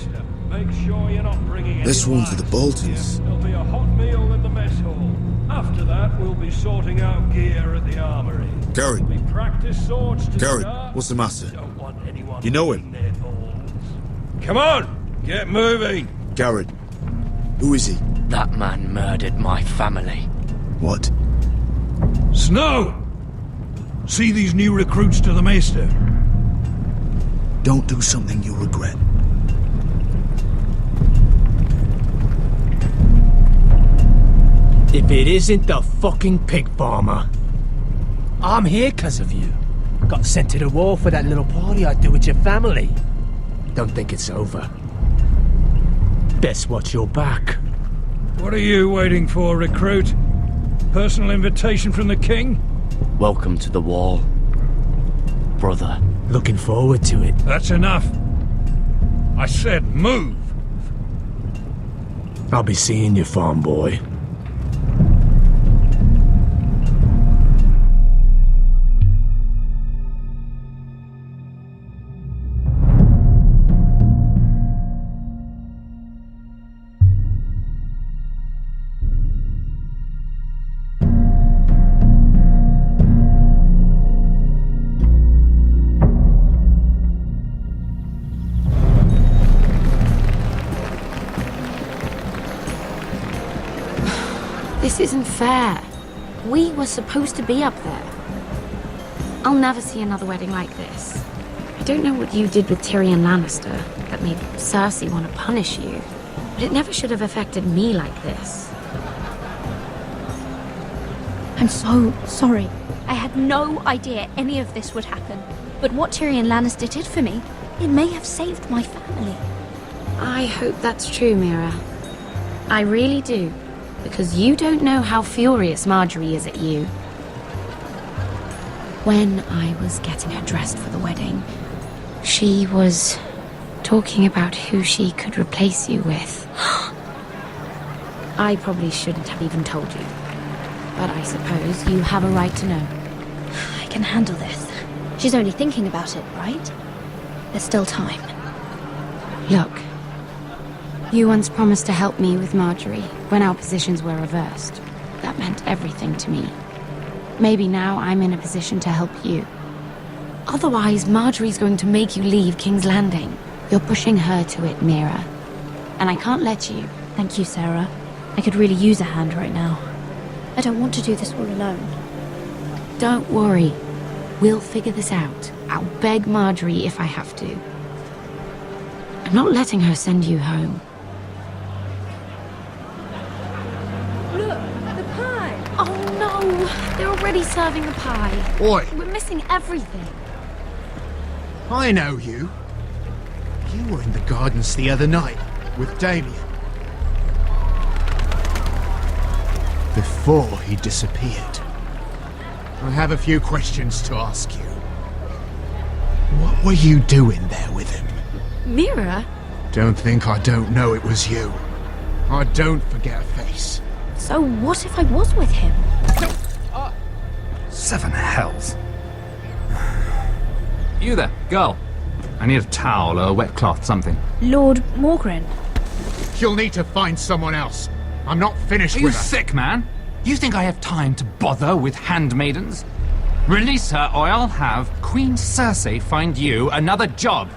Make sure you're not bringing This one's for the Boltons. There'll be a hot meal in the mess hall. After that, we'll be sorting out gear at the armory. Garrett. We practice swords to Garrett, start. what's the matter? Don't want anyone You know him? their balls. Come on, get moving. Garrett. Who is he? That man murdered my family. What? Snow! See these new recruits to the Maester? Don't do something you'll regret. If it isn't the fucking pig farmer. I'm here 'cause of you. Got sent to the war for that little party I do with your family. Don't think it's over. Best watch your back. What are you waiting for, recruit? Personal invitation from the king? Welcome to the wall, brother. Looking forward to it. That's enough. I said move. I'll be seeing you, farm boy. This isn't fair. We were supposed to be up there. I'll never see another wedding like this. I don't know what you did with Tyrion Lannister that made Cersei want to punish you, but it never should have affected me like this. I'm so sorry. I had no idea any of this would happen. But what Tyrion Lannister did for me, it may have saved my family. I hope that's true, Mira. I really do. Because you don't know how furious Marjorie is at you. When I was getting her dressed for the wedding, she was talking about who she could replace you with. I probably shouldn't have even told you. But I suppose you have a right to know. I can handle this. She's only thinking about it, right? There's still time. Look. You once promised to help me with Marjorie when our positions were reversed. That meant everything to me. Maybe now I'm in a position to help you. Otherwise, Marjorie's going to make you leave King's Landing. You're pushing her to it, Mira. And I can't let you. Thank you, Sarah. I could really use a hand right now. I don't want to do this all alone. Don't worry. We'll figure this out. I'll beg Marjorie if I have to. I'm not letting her send you home. Oh no! They're already serving the pie. Oi! We're missing everything. I know you. You were in the gardens the other night with Damien. Before he disappeared. I have a few questions to ask you. What were you doing there with him? Mira? Don't think I don't know it was you. I don't forget a face. So what if I was with him? Seven hells. You there, girl. I need a towel or a wet cloth, something. Lord Morgren. You'll need to find someone else. I'm not finished Are with you her. sick, man? You think I have time to bother with handmaidens? Release her or I'll have Queen Cersei find you another job.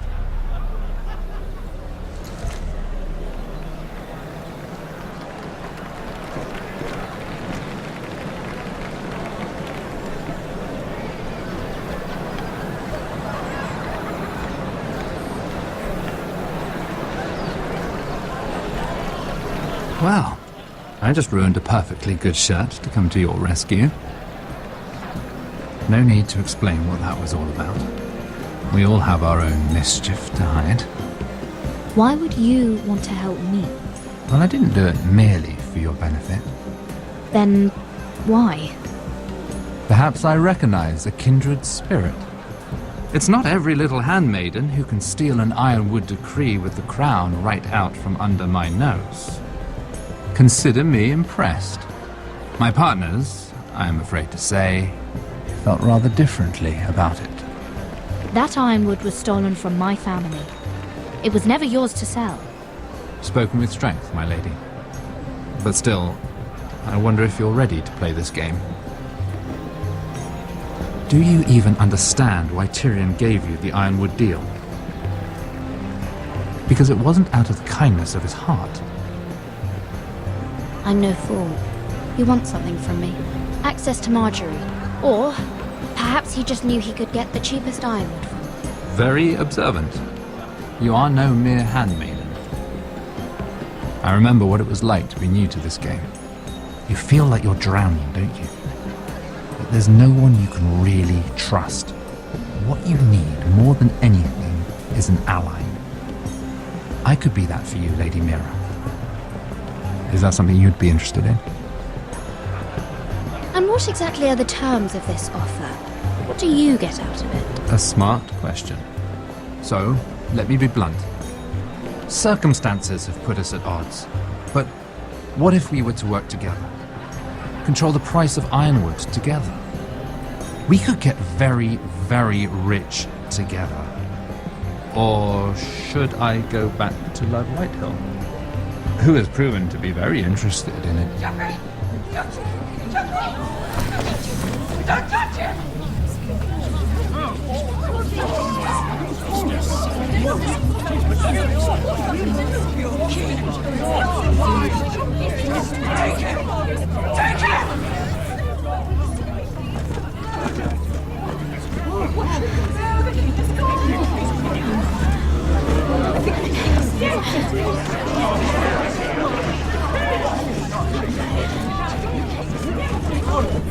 Well, I just ruined a perfectly good shirt to come to your rescue. No need to explain what that was all about. We all have our own mischief to hide. Why would you want to help me? Well, I didn't do it merely for your benefit. Then why? Perhaps I recognize a kindred spirit. It's not every little handmaiden who can steal an ironwood decree with the crown right out from under my nose. Consider me impressed. My partners, I am afraid to say, felt rather differently about it. That ironwood was stolen from my family. It was never yours to sell. Spoken with strength, my lady. But still, I wonder if you're ready to play this game. Do you even understand why Tyrion gave you the ironwood deal? Because it wasn't out of the kindness of his heart. I'm no fool. He wants something from me. Access to Marjorie. Or perhaps he just knew he could get the cheapest ironwood from me. Very observant. You are no mere handmaiden. I remember what it was like to be new to this game. You feel like you're drowning, don't you? But there's no one you can really trust. What you need, more than anything, is an ally. I could be that for you, Lady Mira. Is that something you'd be interested in? And what exactly are the terms of this offer? What do you get out of it? A smart question. So, let me be blunt. Circumstances have put us at odds. But what if we were to work together? Control the price of ironwood together? We could get very, very rich together. Or should I go back to Lord Whitehill, who has proven to be very interested in it? Don't touch it! Take him! Take him!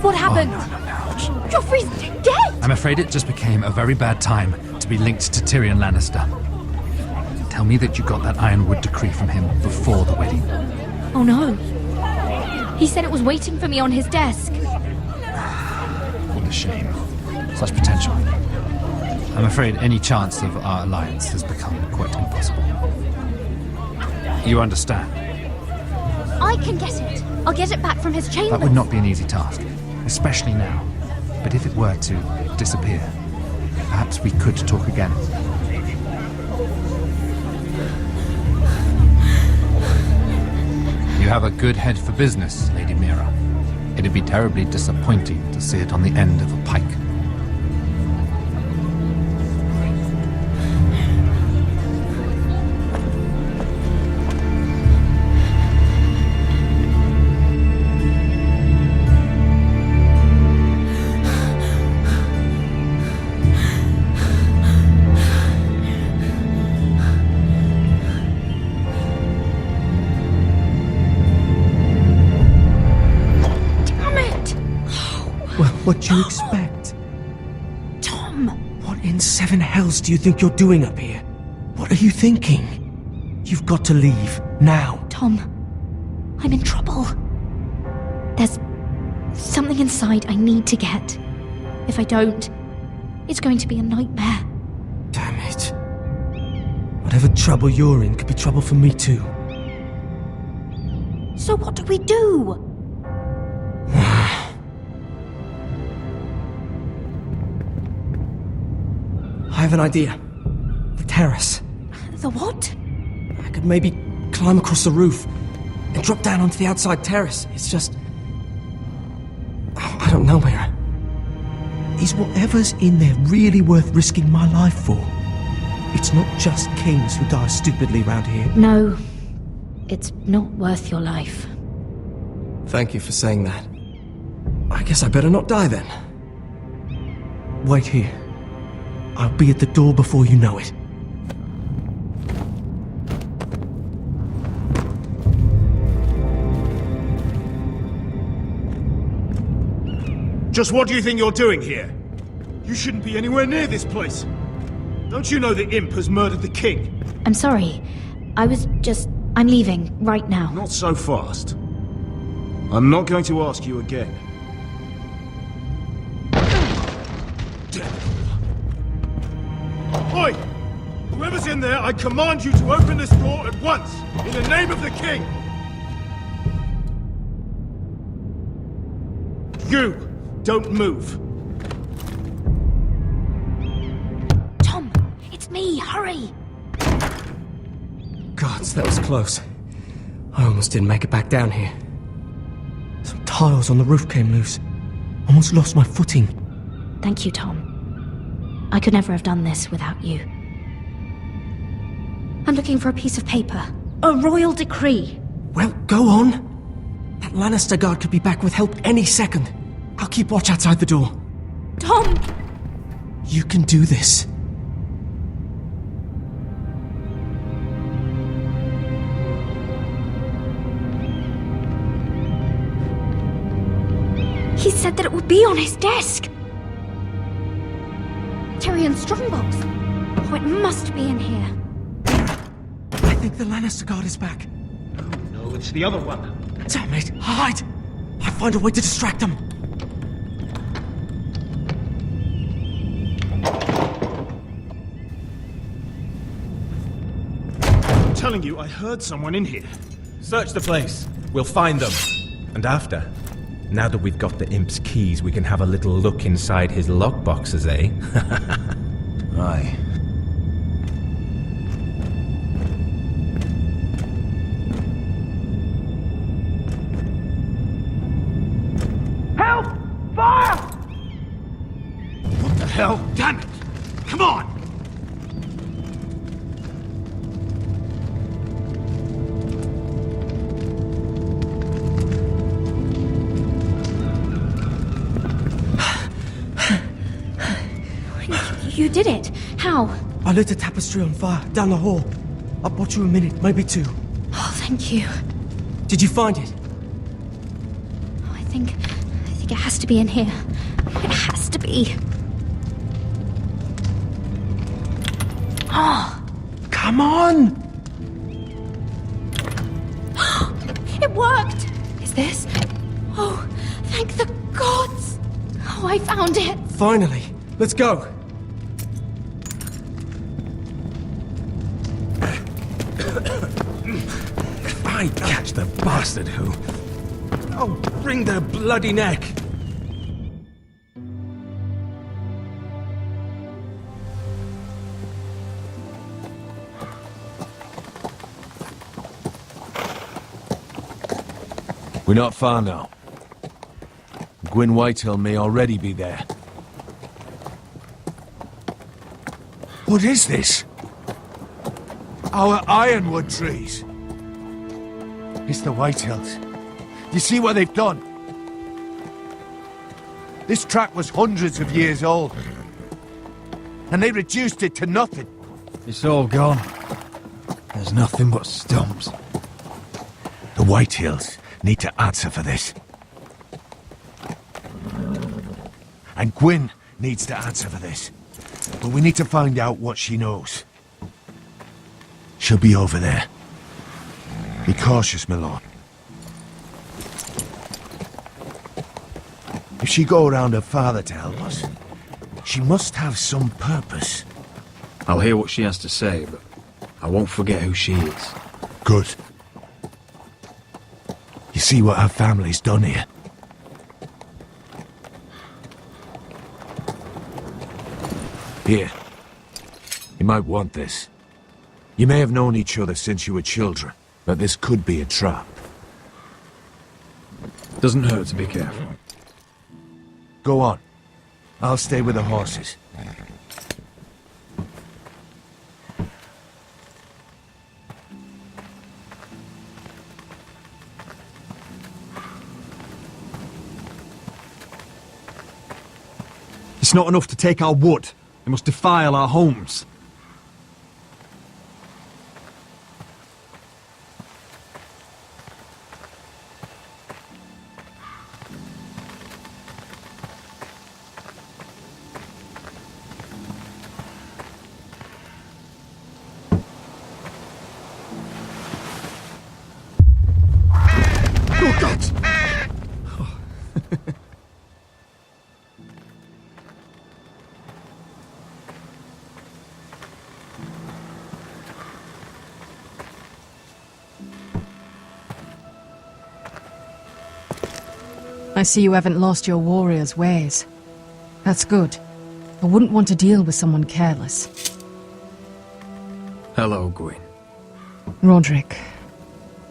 What happened? Joffrey's dead! I'm afraid it just became a very bad time to be linked to Tyrion Lannister. Tell me that you got that Ironwood decree from him before the wedding. Oh no. He said it was waiting for me on his desk. What a shame. Such potential. I'm afraid any chance of our alliance has become quite impossible. You understand? I can get it. I'll get it back from his chambers. That would not be an easy task, especially now. But if it were to disappear, perhaps we could talk again. You have a good head for business, Lady Mira. It'd be terribly disappointing to see it on the end of a pike. What do you expect? Tom! What in seven hells do you think you're doing up here? What are you thinking? You've got to leave, now. Tom, I'm in trouble. There's something inside I need to get. If I don't, it's going to be a nightmare. Damn it. Whatever trouble you're in could be trouble for me too. So what do we do? I have an idea. The terrace. The what? I could maybe climb across the roof and drop down onto the outside terrace. It's just... I don't know, Mira. Is whatever's in there really worth risking my life for? It's not just kings who die stupidly around here. No, it's not worth your life. Thank you for saying that. I guess I better not die then. Wait here. I'll be at the door before you know it. Just what do you think you're doing here? You shouldn't be anywhere near this place. Don't you know the imp has murdered the king? I'm sorry. I'm leaving right now. Not so fast. I'm not going to ask you again. Oi! Whoever's in there, I command you to open this door at once, in the name of the king! You! Don't move! Tom! It's me! Hurry! Gods, that was close. I almost didn't make it back down here. Some tiles on the roof came loose. Almost lost my footing. Thank you, Tom. I could never have done this without you. I'm looking for a piece of paper. A royal decree. Well, go on. That Lannister guard could be back with help any second. I'll keep watch outside the door. Tom! You can do this. said that it would be on his desk. Tyrion's strongbox. Oh, it must be in here. I think the Lannister guard is back. No, it's the other one. Damn it! Hide! I'll find a way to distract them. I'm telling you, I heard someone in here. Search the place. We'll find them. And after, now that we've got the imp's keys, we can have a little look inside his lockboxes, eh? Aye. Help! Fire! What the hell? Damn it! Come on! You did it. How? I lit a tapestry on fire down the hall. I bought you a minute, maybe two. Oh, thank you. Did you find it? Oh, I think it has to be in here. It has to be. Oh. Come on! It worked! Is this? Oh, thank the gods! Oh, I found it! Finally. Let's go. If I catch the bastard who... I'll wring their bloody neck. We're not far now. Gwyn Whitehill may already be there. What is this? Our ironwood trees. It's the Whitehills. You see what they've done? This track was hundreds of years old. And they reduced it to nothing. It's all gone. There's nothing but stumps. The Whitehills need to answer for this. And Gwyn needs to answer for this. But we need to find out what she knows. She'll be over there. Be cautious, my lord. If she go around her father to help us, she must have some purpose. I'll hear what she has to say, but I won't forget who she is. Good. You see what her family's done here? Here. You might want this. You may have known each other since you were children, but this could be a trap. Doesn't hurt to be careful. Go on. I'll stay with the horses. It's not enough to take our wood. They must defile our homes. Oh, God! I see you haven't lost your warrior's ways. That's good. I wouldn't want to deal with someone careless. Hello, Gwyn. Roderick,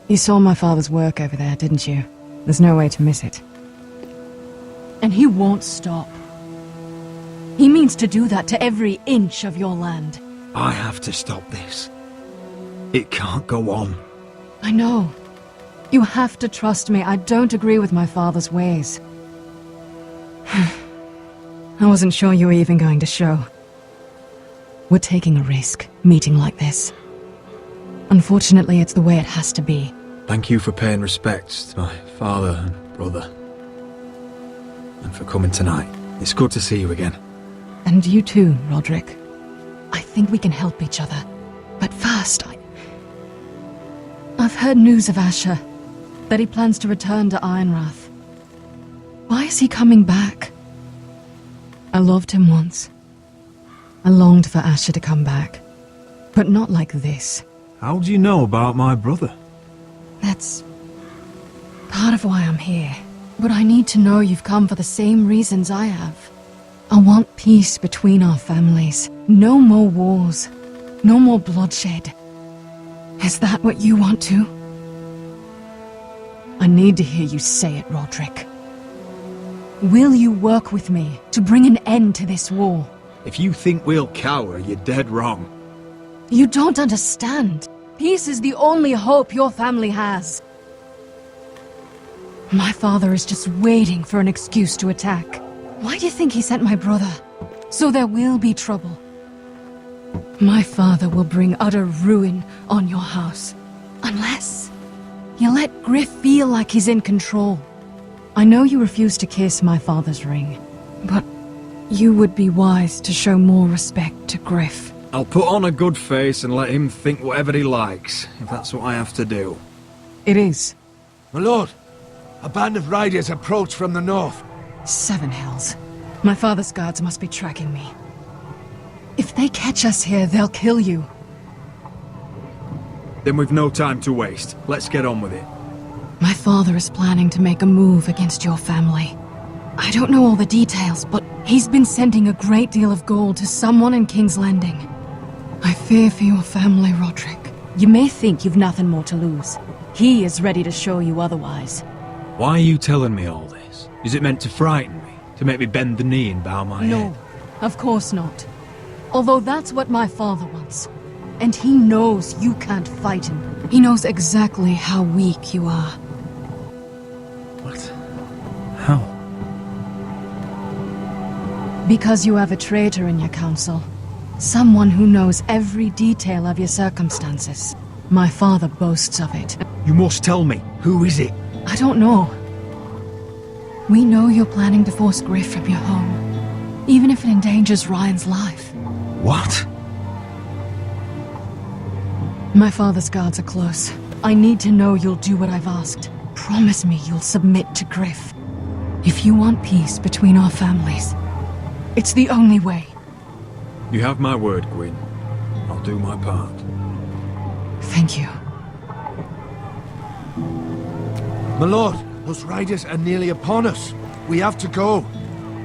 you saw my father's work over there, didn't you? There's no way to miss it. And he won't stop. He means to do that to every inch of your land. I have to stop this. It can't go on. I know. You have to trust me. I don't agree with my father's ways. I wasn't sure you were even going to show. We're taking a risk, meeting like this. Unfortunately, it's the way it has to be. Thank you for paying respects to my father and brother. and for coming tonight. It's good to see you again. And you too, Roderick. I think we can help each other. But first, I've heard news of Asher. That he plans to return to Ironrath. Why is he coming back? I loved him once. I longed for Asher to come back. But not like this. How do you know about my brother? That's part of why I'm here. But I need to know you've come for the same reasons I have. I want peace between our families. No more wars. No more bloodshed. Is that what you want too? I need to hear you say it, Roderick. Will you work with me to bring an end to this war? If you think we'll cower, you're dead wrong. You don't understand. Peace is the only hope your family has. My father is just waiting for an excuse to attack. Why do you think he sent my brother? So there will be trouble. My father will bring utter ruin on your house. Unless you let Griff feel like he's in control. I know you refuse to kiss my father's ring, but you would be wise to show more respect to Griff. I'll put on a good face and let him think whatever he likes, if that's what I have to do. It is. My lord, a band of riders approach from the north. 7 hells. My father's guards must be tracking me. If they catch us here, they'll kill you. Then we've no time to waste. Let's get on with it. My father is planning to make a move against your family. I don't know all the details, but he's been sending a great deal of gold to someone in King's Landing. I fear for your family, Roderick. You may think you've nothing more to lose. He is ready to show you otherwise. Why are you telling me all this? Is it meant to frighten me? To make me bend the knee and bow my head? No, of course not. Although that's what my father wants. And he knows you can't fight him. He knows exactly how weak you are. What? How? Because you have a traitor in your council. Someone who knows every detail of your circumstances. My father boasts of it. You must tell me. Who is it? I don't know. We know you're planning to force Griff from your home. Even if it endangers Ryan's life. What? My father's guards are close. I need to know you'll do what I've asked. Promise me you'll submit to Griff. If you want peace between our families, it's the only way. You have my word, Gwyn. I'll do my part. Thank you. My lord, those riders are nearly upon us. We have to go.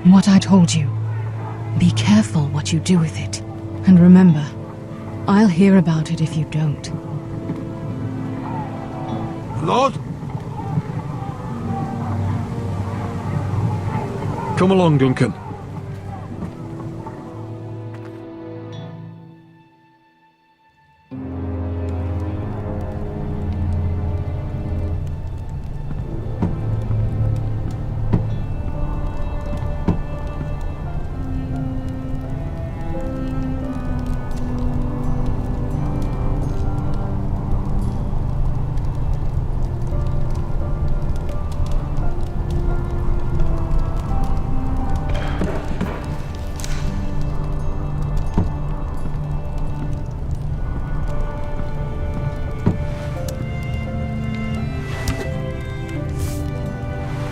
What I told you. Be careful what you do with it. And remember, I'll hear about it if you don't. Lord? Come along, Duncan.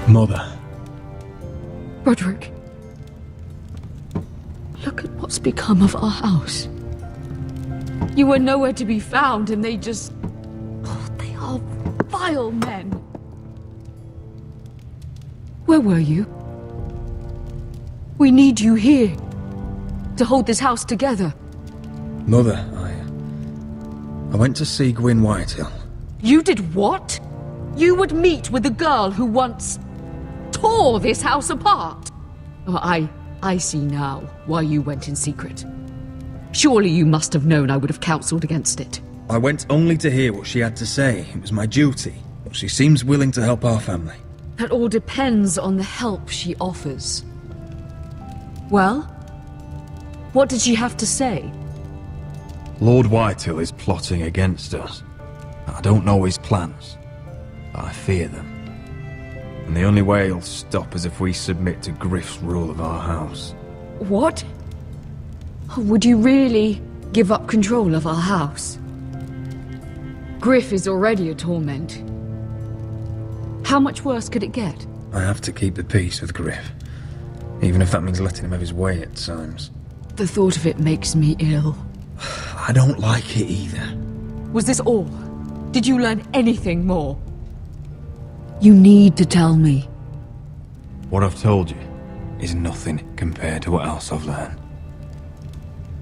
Mother. Roderick. Look at what's become of our house. You were nowhere to be found and they just... Oh, they are vile men. Where were you? We need you here. To hold this house together. Mother, I went to see Gwyn Whitehill. You did what? You would meet with the girl who once... tore this house apart. Oh, I see now why you went in secret. Surely you must have known I would have counseled against it. I went only to hear what she had to say. It was my duty. But she seems willing to help our family. That all depends on the help she offers. Well, what did she have to say? Lord Whitehill is plotting against us. I don't know his plans, but I fear them. And the only way he'll stop is if we submit to Griff's rule of our house. What? Would you really give up control of our house? Griff is already a torment. How much worse could it get? I have to keep the peace with Griff, even if that means letting him have his way at times. The thought of it makes me ill. I don't like it either. Was this all? Did you learn anything more? You need to tell me. What I've told you is nothing compared to what else I've learned.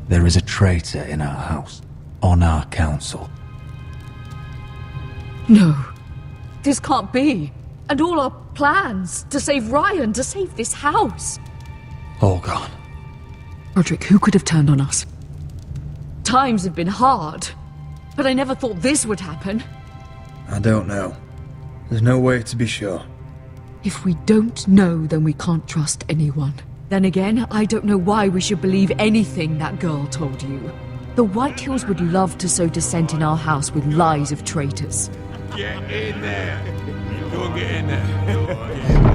There is a traitor in our house, on our council. No. This can't be. And all our plans to save Ryan, to save this house. All gone. Roderick, who could have turned on us? Times have been hard, but I never thought this would happen. I don't know. There's no way to be sure. If we don't know, then we can't trust anyone. Then again, I don't know why we should believe anything that girl told you. The Whitehills would love to sow dissent in our house with lies of traitors. Get in there. Go and get in there.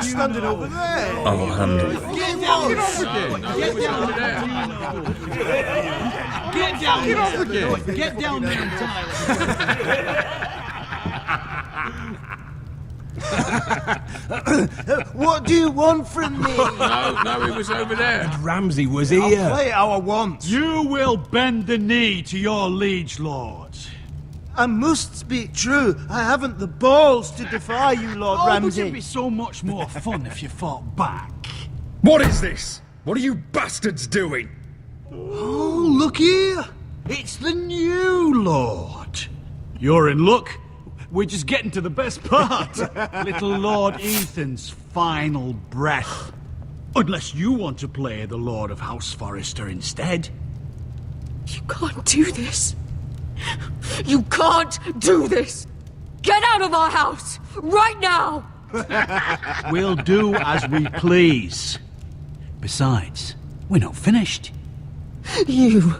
Standing over there. I'll handle it. Get down there. Get down there, Tyler. What do you want from me? No, he was over there. And Ramsay was I'll here. play it how I want. You will bend the knee to your liege lord. I must speak true. I haven't the balls to defy you, Lord But Ramsay. it'd be so much more fun if you fought back. What is this? What are you bastards doing? Oh, look here. It's the new lord. You're in luck. We're just getting to the best part. Little Lord Ethan's final breath. Unless you want to play the Lord of House Forrester instead. You can't do this. You can't do this. Get out of our house, right now. We'll do as we please. Besides, we're not finished. You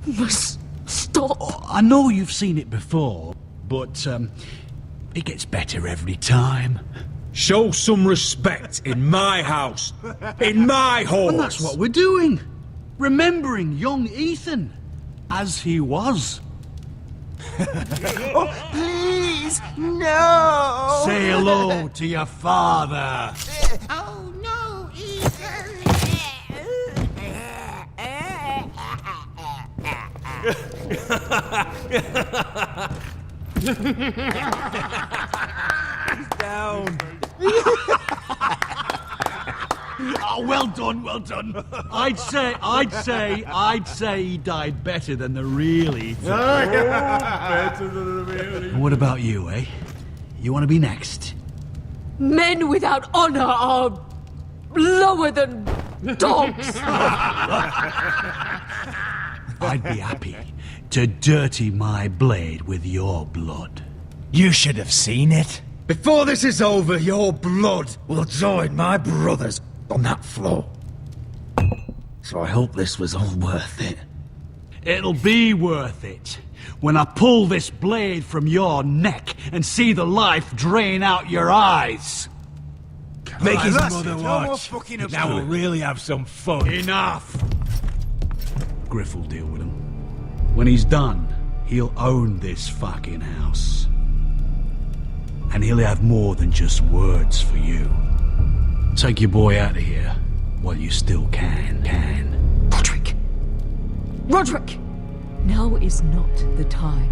must stop. I know you've seen it before, but it gets better every time. Show some respect in my house. In my halls. And that's what we're doing. Remembering young Ethan. As he was. Oh, please, no! Say hello to your father. Oh, no, Ethan! Down. Oh, well done, well done. I'd say he died better than the real Ethan. Better than the real. What about you, eh? You want to be next? Men without honor are lower than dogs. I'd be happy to dirty my blade with your blood. You should have seen it. Before this is over, your blood will join my brother's on that floor. So I hope this was all worth it. It'll be worth it when I pull this blade from your neck and see the life drain out your eyes. Make his that's mother it. No more watch. fucking Now about we'll it. really have some fun. Enough! Griff will deal with him. When he's done, he'll own this fucking house. And he'll have more than just words for you. Take your boy out of here while you still can. Roderick! Roderick! Now is not the time.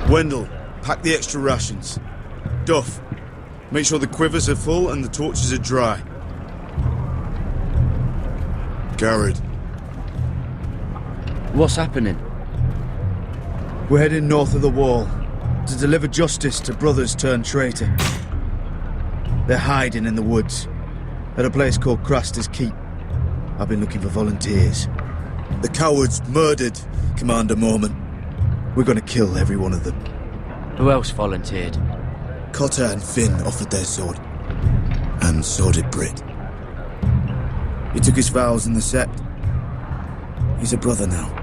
Wendell, pack the extra rations. Duff, make sure the quivers are full and the torches are dry. Garrett. What's happening? We're heading north of the wall to deliver justice to brothers turned traitor. They're hiding in the woods at a place called Craster's Keep. I've been looking for volunteers. The cowards murdered Commander Mormont. We're gonna kill every one of them. Who else volunteered? Cotter and Finn offered their sword. And so did Brit. He took his vows in the Sept. He's a brother now.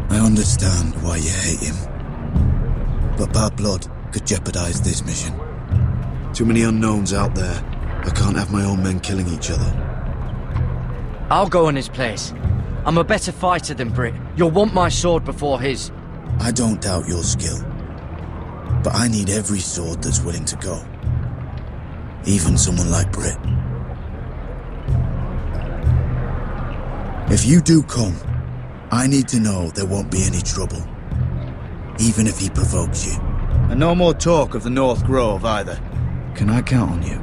I understand why you hate him. But bad blood could jeopardize this mission. Too many unknowns out there. I can't have my own men killing each other. I'll go in his place. I'm a better fighter than Brit. You'll want my sword before his. I don't doubt your skill. But I need every sword that's willing to go. Even someone like Brit. If you do come, I need to know there won't be any trouble. Even if he provokes you. And no more talk of the North Grove either. Can I count on you?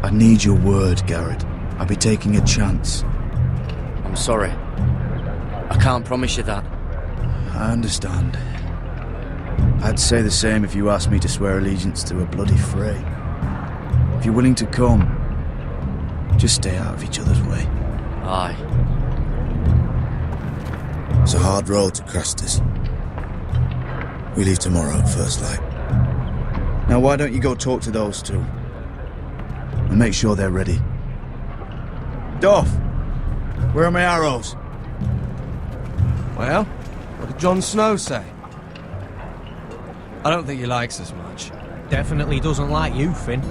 I need your word, Garrett. I'll be taking a chance. I'm sorry. I can't promise you that. I understand. I'd say the same if you asked me to swear allegiance to a bloody fray. If you're willing to come, just stay out of each other's way. Aye. It's a hard road to Craster's. We leave tomorrow at first light. Now why don't you go talk to those two? And make sure they're ready. Doff! Where are my arrows? Well, what did Jon Snow say? I don't think he likes us much. Definitely doesn't like you, Finn.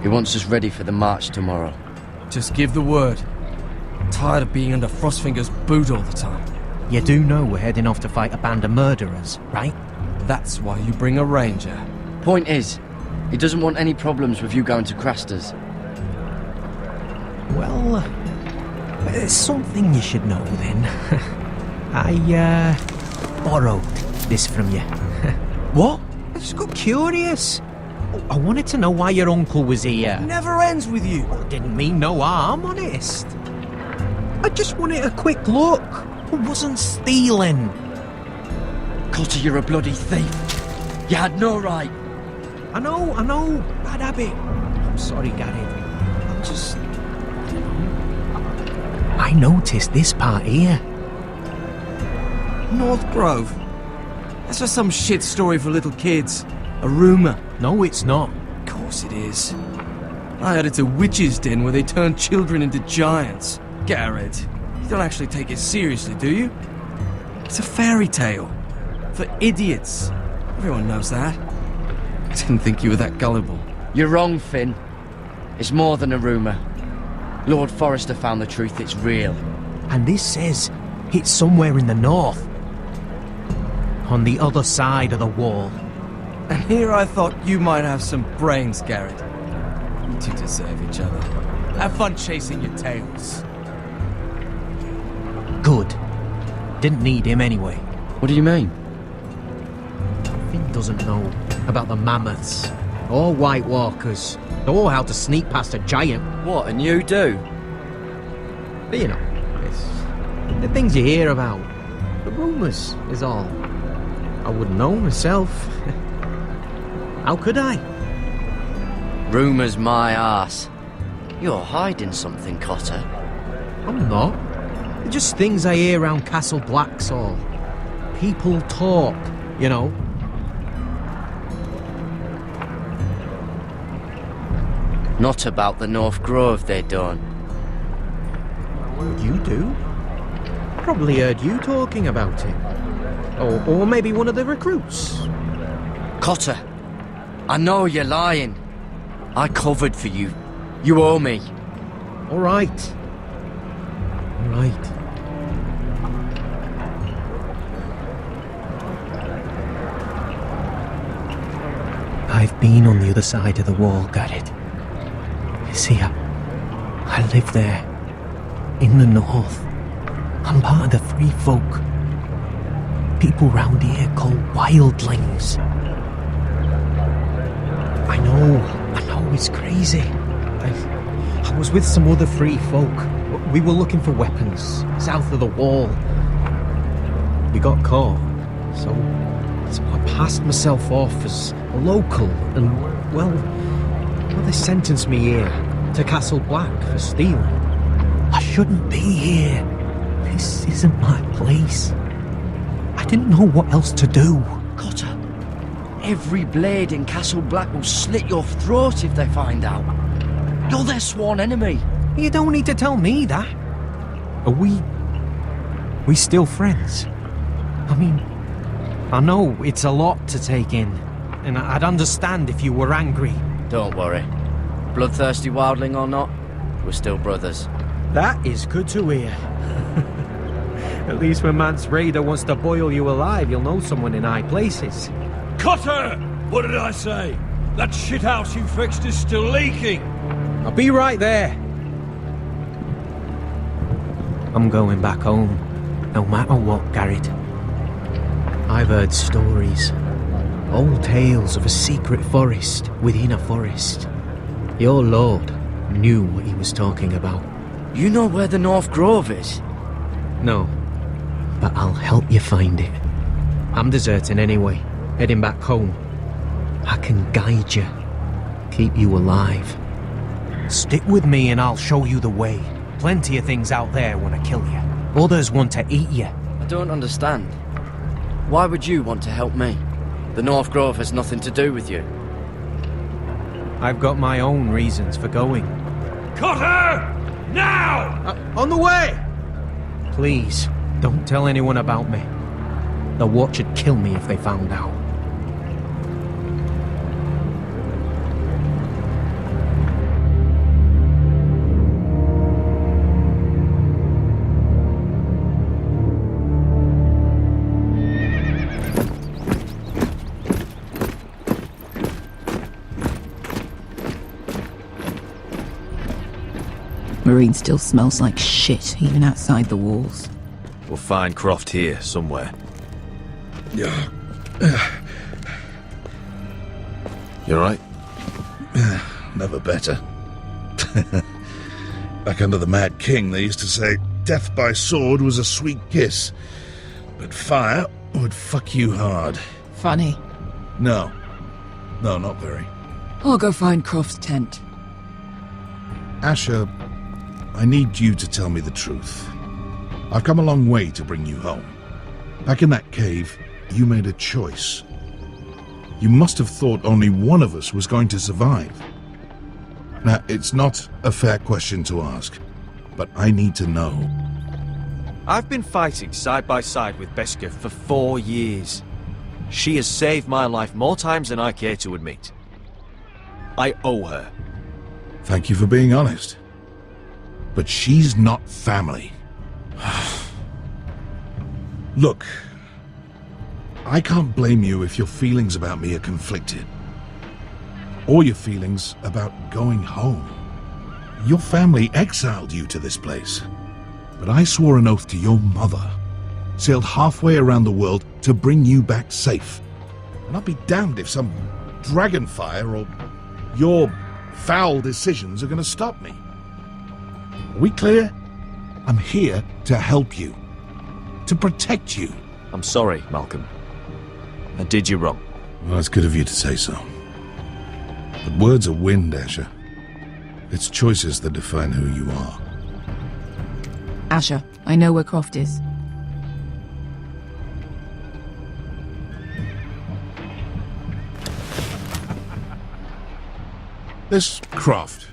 He wants us ready for the march tomorrow. Just give the word. I'm tired of being under Frostfinger's boot all the time. You do know we're heading off to fight a band of murderers, right? That's why you bring a ranger. Point is, he doesn't want any problems with you going to Craster's. Well, there's something you should know then. I, borrowed this from you. What? I just got curious. I wanted to know why your uncle was here. Never ends with you. I didn't mean no harm, honest. I just wanted a quick look. I wasn't stealing. Cotter, you're a bloody thief. You had no right. I know, bad habit. I'm sorry, Gary. I'm just... I noticed this part here. North Grove? That's just some shit story for little kids. A rumour. No, it's not. Of course it is. I heard it's a witch's den where they turn children into giants. Garrett, you don't actually take it seriously, do you? It's a fairy tale. For idiots. Everyone knows that. I didn't think you were that gullible. You're wrong, Finn. It's more than a rumour. Lord Forrester found the truth, it's real. And this says it's somewhere in the north. On the other side of the wall. And here I thought you might have some brains, Garrett. You two deserve each other. Have fun chasing your tails. Good. Didn't need him anyway. What do you mean? Finn doesn't know about the mammoths, or White Walkers, or how to sneak past a giant. What, and you do? But you know, it's the things you hear about. The rumours is all. I wouldn't know myself. How could I? Rumours my arse. You're hiding something, Cotter. I'm not. They're just things I hear around Castle Blacksall. People talk, you know. Not about the North Grove, they don't. You do? Probably heard you talking about it. Or maybe one of the recruits. Cotter, I know you're lying. I covered for you. You owe me. All right. All right. I've been on the other side of the wall, Garrett. You see, I live there. In the north. I'm part of the free folk. People round here call wildlings. I know, it's crazy. I was with some other free folk. We were looking for weapons, south of the wall. We got caught, so So I passed myself off as a local, and, well, they sentenced me here to Castle Black for stealing. I shouldn't be here. This isn't my place. I didn't know what else to do. Cotter, every blade in Castle Black will slit your throat if they find out. You're their sworn enemy. You don't need to tell me that. Are we still friends? I mean, I know it's a lot to take in, and I'd understand if you were angry. Don't worry. Bloodthirsty wildling or not, we're still brothers. That is good to hear. At least when Mance Raider wants to boil you alive, you'll know someone in high places. Cotter! What did I say? That shithouse you fixed is still leaking! I'll be right there. I'm going back home, no matter what, Garrett. I've heard stories. Old tales of a secret forest within a forest. Your lord knew what he was talking about. You know where the North Grove is? No, but I'll help you find it. I'm deserting anyway, heading back home. I can guide you, keep you alive. Stick with me and I'll show you the way. Plenty of things out there want to kill you. Others want to eat you. I don't understand. Why would you want to help me? The North Grove has nothing to do with you. I've got my own reasons for going. Cotter! Now! On the way! Please, don't tell anyone about me. The Watch would kill me if they found out. Marine still smells like shit, even outside the walls. We'll find Croft here, somewhere. Yeah. You alright? Never better. Back under the Mad King, they used to say death by sword was a sweet kiss, but fire would fuck you hard. Funny. No, not very. I'll go find Croft's tent. Asher, I need you to tell me the truth. I've come a long way to bring you home. Back in that cave, you made a choice. You must have thought only one of us was going to survive. Now, it's not a fair question to ask, but I need to know. I've been fighting side by side with Beskha for 4 years. She has saved my life more times than I care to admit. I owe her. Thank you for being honest. But she's not family. Look, I can't blame you if your feelings about me are conflicted. Or your feelings about going home. Your family exiled you to this place. But I swore an oath to your mother. Sailed halfway around the world to bring you back safe. And I'll be damned if some dragonfire or your foul decisions are going to stop me. Are we clear? I'm here to help you. To protect you. I'm sorry, Malcolm. I did you wrong. Well, it's good of you to say so. But words are wind, Asher. It's choices that define who you are. Asher, I know where Croft is. This Croft,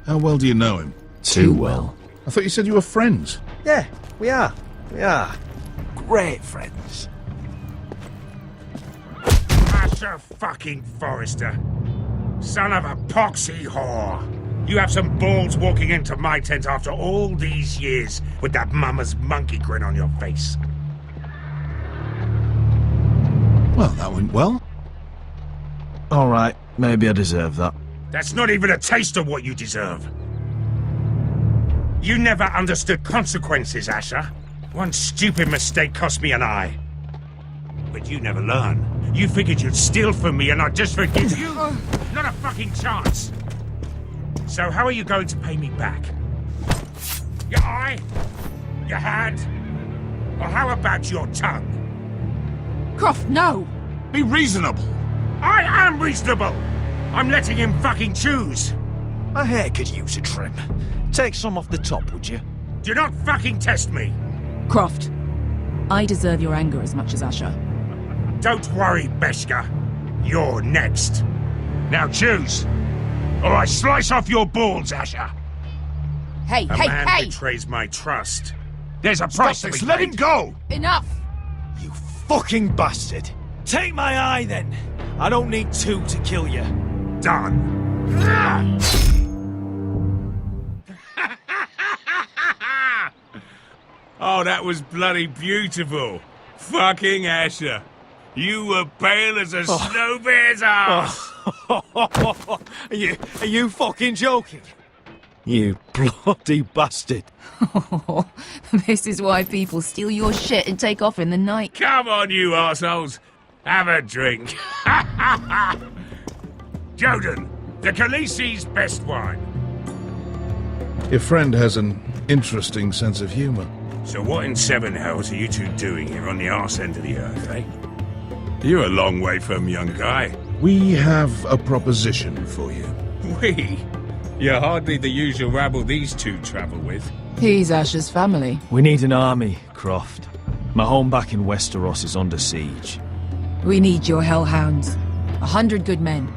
how well do you know him? Too well. I thought you said you were friends. Yeah, we are. We are. Great friends. Asher fucking Forrester. Son of a poxy whore. You have some balls walking into my tent after all these years with that mama's monkey grin on your face. Well, that went well. Alright, maybe I deserve that. That's not even a taste of what you deserve. You never understood consequences, Asher. One stupid mistake cost me an eye. But you never learn. You figured you'd steal from me and I'd just forgive you? Not a fucking chance. So how are you going to pay me back? Your eye? Your hand? Or how about your tongue? Croft, no! Be reasonable. I am reasonable. I'm letting him fucking choose. My hair could use a trim. Take some off the top, would you? Do not fucking test me. Croft, I deserve your anger as much as Asher. Don't worry, Beskha. You're next. Now choose, or I slice off your balls, Asher. Hey, A man betrays my trust. There's a price to be paid. Let him go! Enough! You fucking bastard! Take my eye, then! I don't need two to kill you. Done. Oh, that was bloody beautiful. Fucking Asher. You were pale as a snow bear's ass. Are you fucking joking? You bloody bastard. This is why people steal your shit and take off in the night. Come on, you arseholes. Have a drink. Joden, the Khaleesi's best wine. Your friend has an interesting sense of humor. So what in seven hells are you two doing here on the arse end of the earth, eh? You're a long way from, young guy. We have a proposition for you. We? You're hardly the usual rabble these two travel with. He's Asher's family. We need an army, Croft. My home back in Westeros is under siege. We need your hellhounds. 100 good men.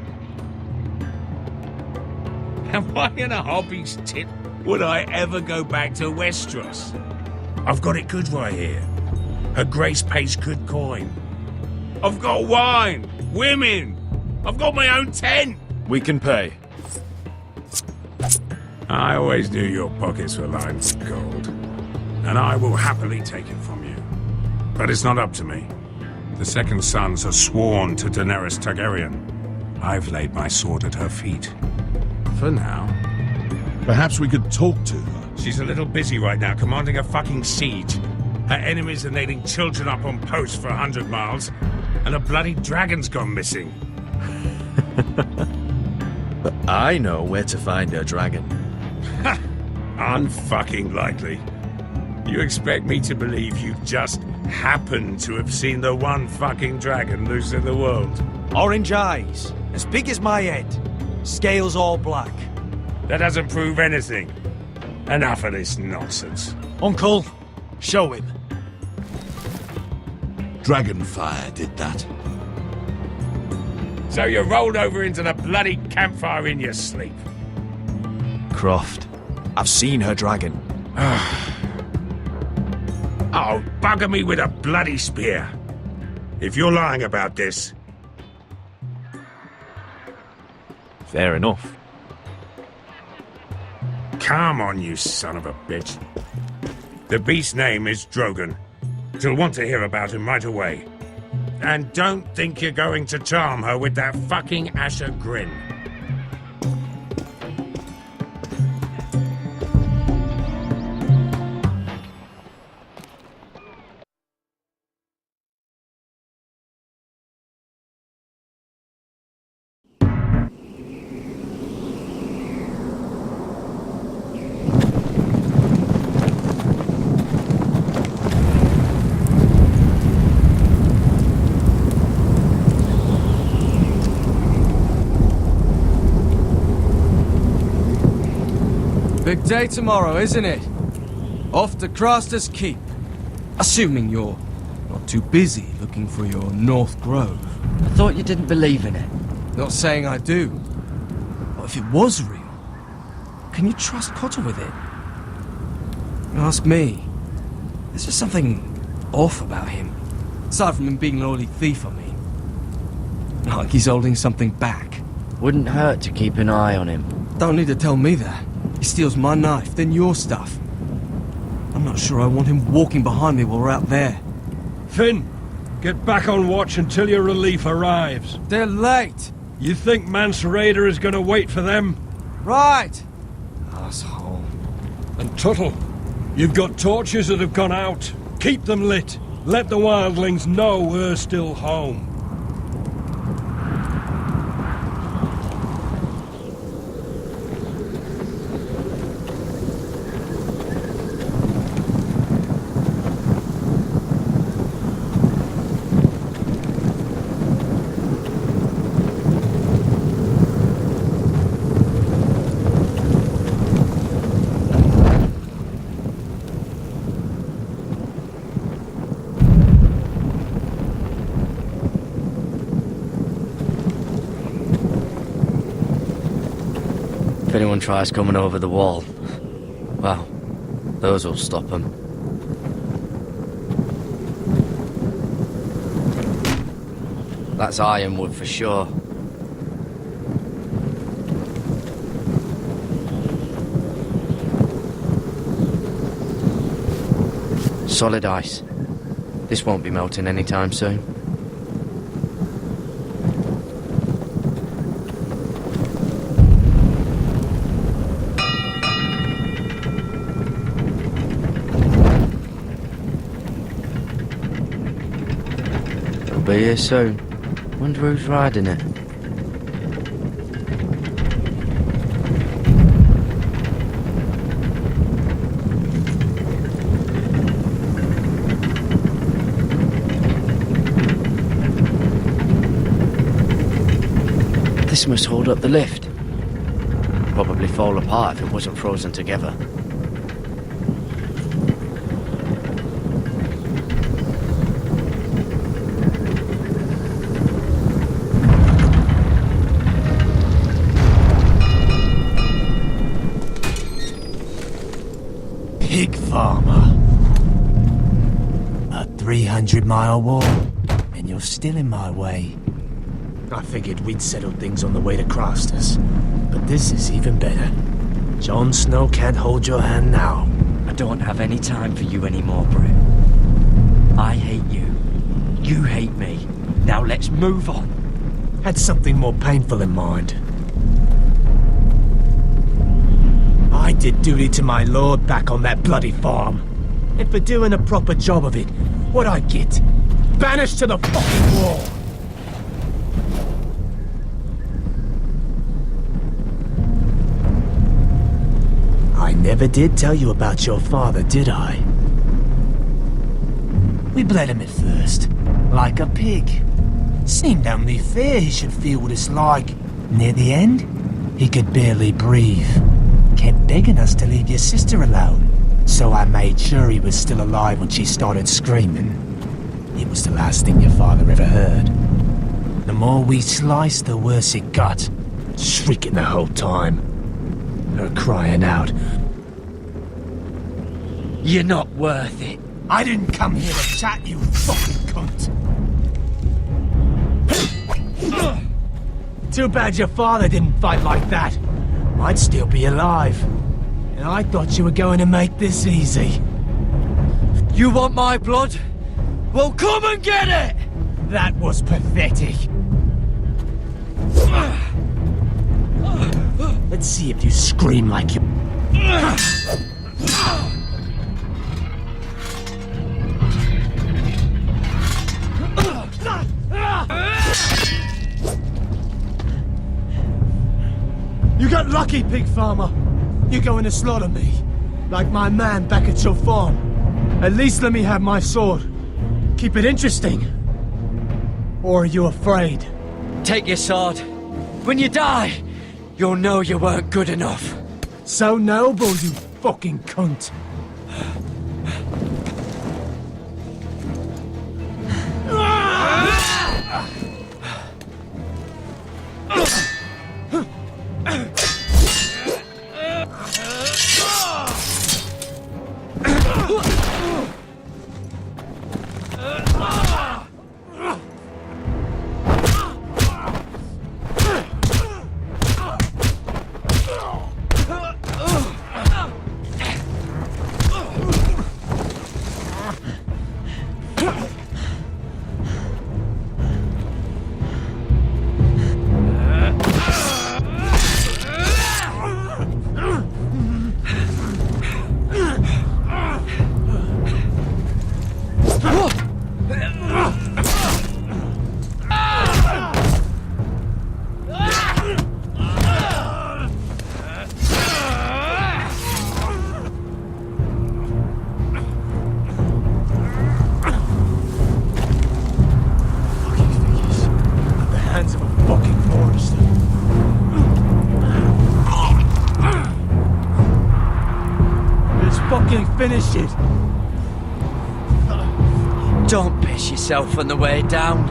Am I in a hobby's tit? Would I ever go back to Westeros? I've got it good right here. Her Grace pays good coin. I've got wine, women. I've got my own tent. We can pay. I always knew your pockets were lined with gold, and I will happily take it from you. But it's not up to me. The second sons are sworn to Daenerys Targaryen. I've laid my sword at her feet. For now. Perhaps we could talk to her. She's a little busy right now, commanding a fucking siege. Her enemies are nailing children up on posts for 100 miles, and a bloody dragon's gone missing. But I know where to find her dragon. Ha! Unfucking likely. You expect me to believe you just happen to have seen the one fucking dragon loose in the world? Orange eyes, as big as my head. Scales all black. That doesn't prove anything. Enough of this nonsense. Uncle, show him. Dragonfire did that. So you rolled over into the bloody campfire in your sleep? Croft, I've seen her dragon. Oh, bugger me with a bloody spear. If you're lying about this... Fair enough. Come on, you son of a bitch. The beast's name is Drogon. She'll want to hear about him right away. And don't think you're going to charm her with that fucking Asher grin. Big day tomorrow, isn't it? Off to Craster's Keep. Assuming you're not too busy looking for your North Grove. I thought you didn't believe in it. Not saying I do. But if it was real, can you trust Cotter with it? Ask me. There's just something off about him. Aside from him being an oily thief, I mean. Like he's holding something back. Wouldn't hurt to keep an eye on him. Don't need to tell me that. He steals my knife, then your stuff. I'm not sure I want him walking behind me while we're out there. Finn, get back on watch until your relief arrives. They're late. You think Mance Rayder is going to wait for them? Right. Asshole. And Tuttle, you've got torches that have gone out. Keep them lit. Let the wildlings know we're still home. anyone tries coming over the wall, well, those will stop them. That's ironwood for sure. Solid ice. This won't be melting anytime soon. It'll be here soon. Wonder who's riding it. This must hold up the lift. Probably fall apart if it wasn't frozen together. Pig farmer. A 300-mile walk, and you're still in my way. I figured we'd settled things on the way to Crossters, but this is even better. Jon Snow can't hold your hand now. I don't have any time for you anymore, Brett. I hate you. You hate me. Now let's move on. Had something more painful in mind. I did duty to my lord back on that bloody farm. And for doing a proper job of it, what'd I get? Banished to the fucking wall! I never did tell you about your father, did I? We bled him at first, like a pig. Seemed only fair he should feel what it's like. Near the end, he could barely breathe. Kept begging us to leave your sister alone, so I made sure he was still alive when she started screaming. It was the last thing your father ever heard. The more we sliced, the worse it got. Shrieking the whole time. Her crying out. You're not worth it. I didn't come here to chat, you fucking cunt. Too bad your father didn't fight like that. I'd still be alive. And I thought you were going to make this easy. You want my blood? Well, come and get it! That was pathetic. Let's see if you scream like you... You got lucky, pig farmer. You're going to slaughter me, like my man back at your farm. At least let me have my sword. Keep it interesting. Or are you afraid? Take your sword. When you die, you'll know you weren't good enough. So noble, you fucking cunt. Finish it. Don't piss yourself on the way down.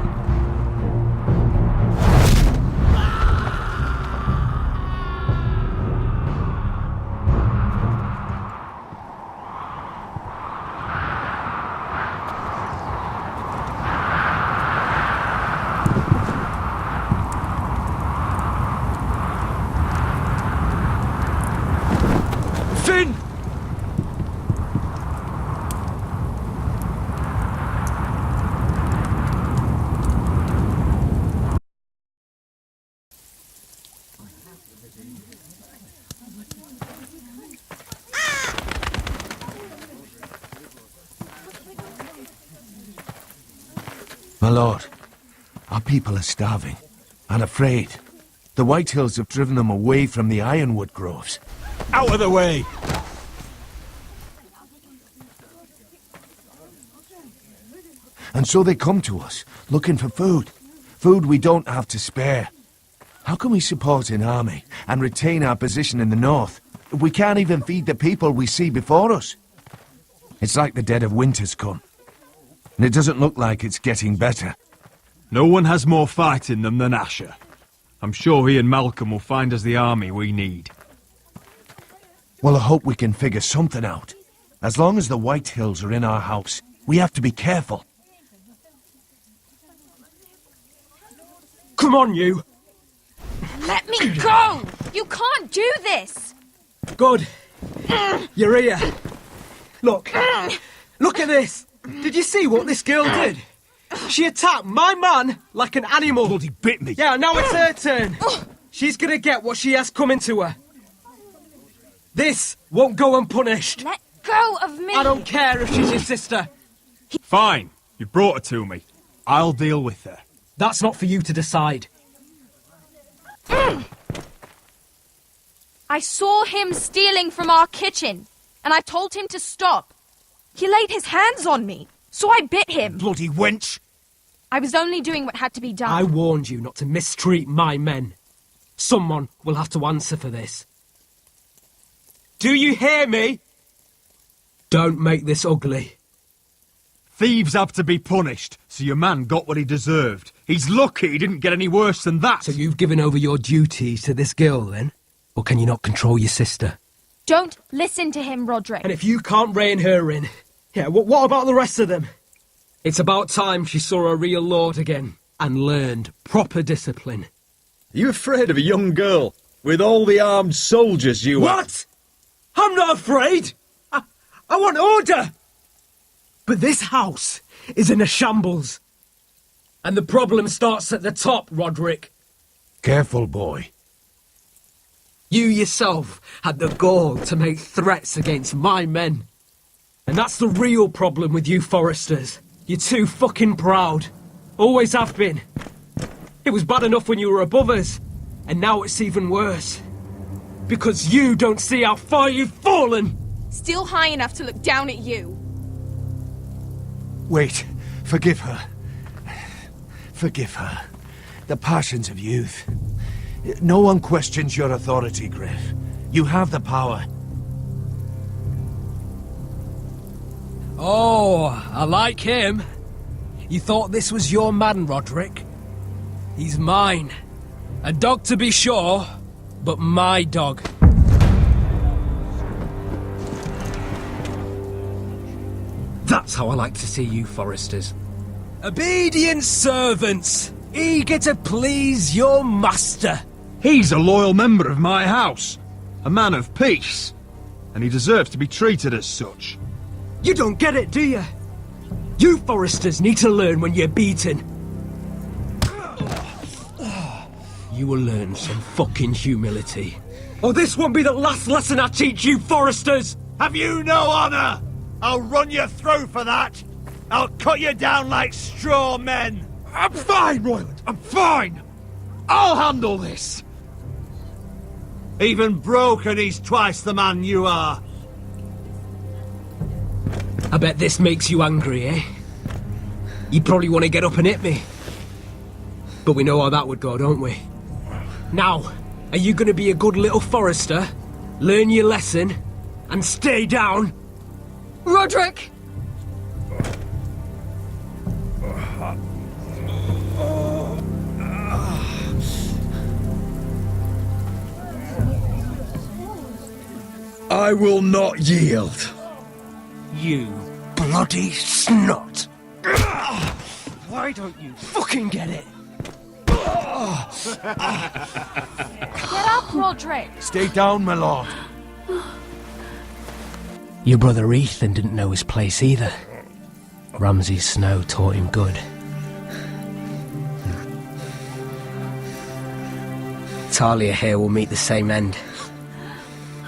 My lord, our people are starving and afraid. The Whitehills have driven them away from the ironwood groves. Out of the way! And so they come to us, looking for food. Food we don't have to spare. How can we support an army and retain our position in the north if we can't even feed the people we see before us? It's like the dead of winter's come. And it doesn't look like it's getting better. No one has more fight in them than Asher. I'm sure he and Malcolm will find us the army we need. Well, I hope we can figure something out. As long as the Whitehills are in our house, we have to be careful. Come on, you! Let me go! You can't do this! Good. You're here. Look. Look at this! Did you see what this girl did? She attacked my man like an animal. Bloody bit me. Yeah, now it's her turn. She's gonna get what she has coming to her. This won't go unpunished. Let go of me! I don't care if she's your sister. Fine. You brought her to me. I'll deal with her. That's not for you to decide. I saw him stealing from our kitchen, and I told him to stop. He laid his hands on me, so I bit him. Bloody wench! I was only doing what had to be done. I warned you not to mistreat my men. Someone will have to answer for this. Do you hear me? Don't make this ugly. Thieves have to be punished, so your man got what he deserved. He's lucky he didn't get any worse than that. So you've given over your duties to this girl, then? Or can you not control your sister? Don't listen to him, Roderick. And if you can't rein her in, yeah, what about the rest of them? It's about time she saw a real lord again and learned proper discipline. Are you afraid of a young girl with all the armed soldiers you have? What? I'm not afraid! I want order! But this house is in a shambles. And the problem starts at the top, Roderick. Careful, boy. You yourself had the gall to make threats against my men. And that's the real problem with you Forresters. You're too fucking proud. Always have been. It was bad enough when you were above us. And now it's even worse. Because you don't see how far you've fallen. Still high enough to look down at you. Wait. Forgive her. Forgive her. The passions of youth. No one questions your authority, Griff. You have the power. Oh, I like him. You thought this was your man, Roderick? He's mine. A dog to be sure, but my dog. That's how I like to see you, Forresters. Obedient servants, eager to please your master. He's a loyal member of my house. A man of peace. And he deserves to be treated as such. You don't get it, do you? You Forresters need to learn when you're beaten. You will learn some fucking humility. Or this won't be the last lesson I teach you, Forresters! Have you no honor? I'll run you through for that! I'll cut you down like straw men! I'm fine, Royland, I'm fine! I'll handle this! Even broken, he's twice the man you are. I bet this makes you angry, eh? You probably want to get up and hit me. But we know how that would go, don't we? Now, are you going to be a good little Forrester, learn your lesson, and stay down? Roderick! I will not yield. You bloody snot! Why don't you fucking get it? Get up, Roderick! Stay down, my lord. Your brother Ethan didn't know his place either. Ramsay Snow taught him good. Talia here will meet the same end.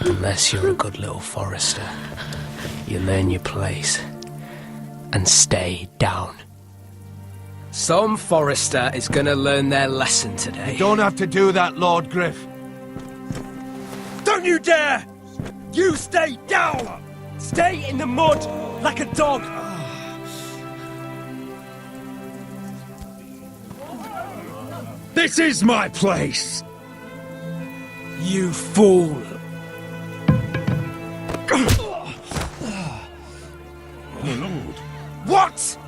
Unless you're a good little Forrester. You learn your place. And stay down. Some Forrester is gonna learn their lesson today. You don't have to do that, Lord Griff. Don't you dare! You stay down! Stay in the mud like a dog! This is my place! You fool! What?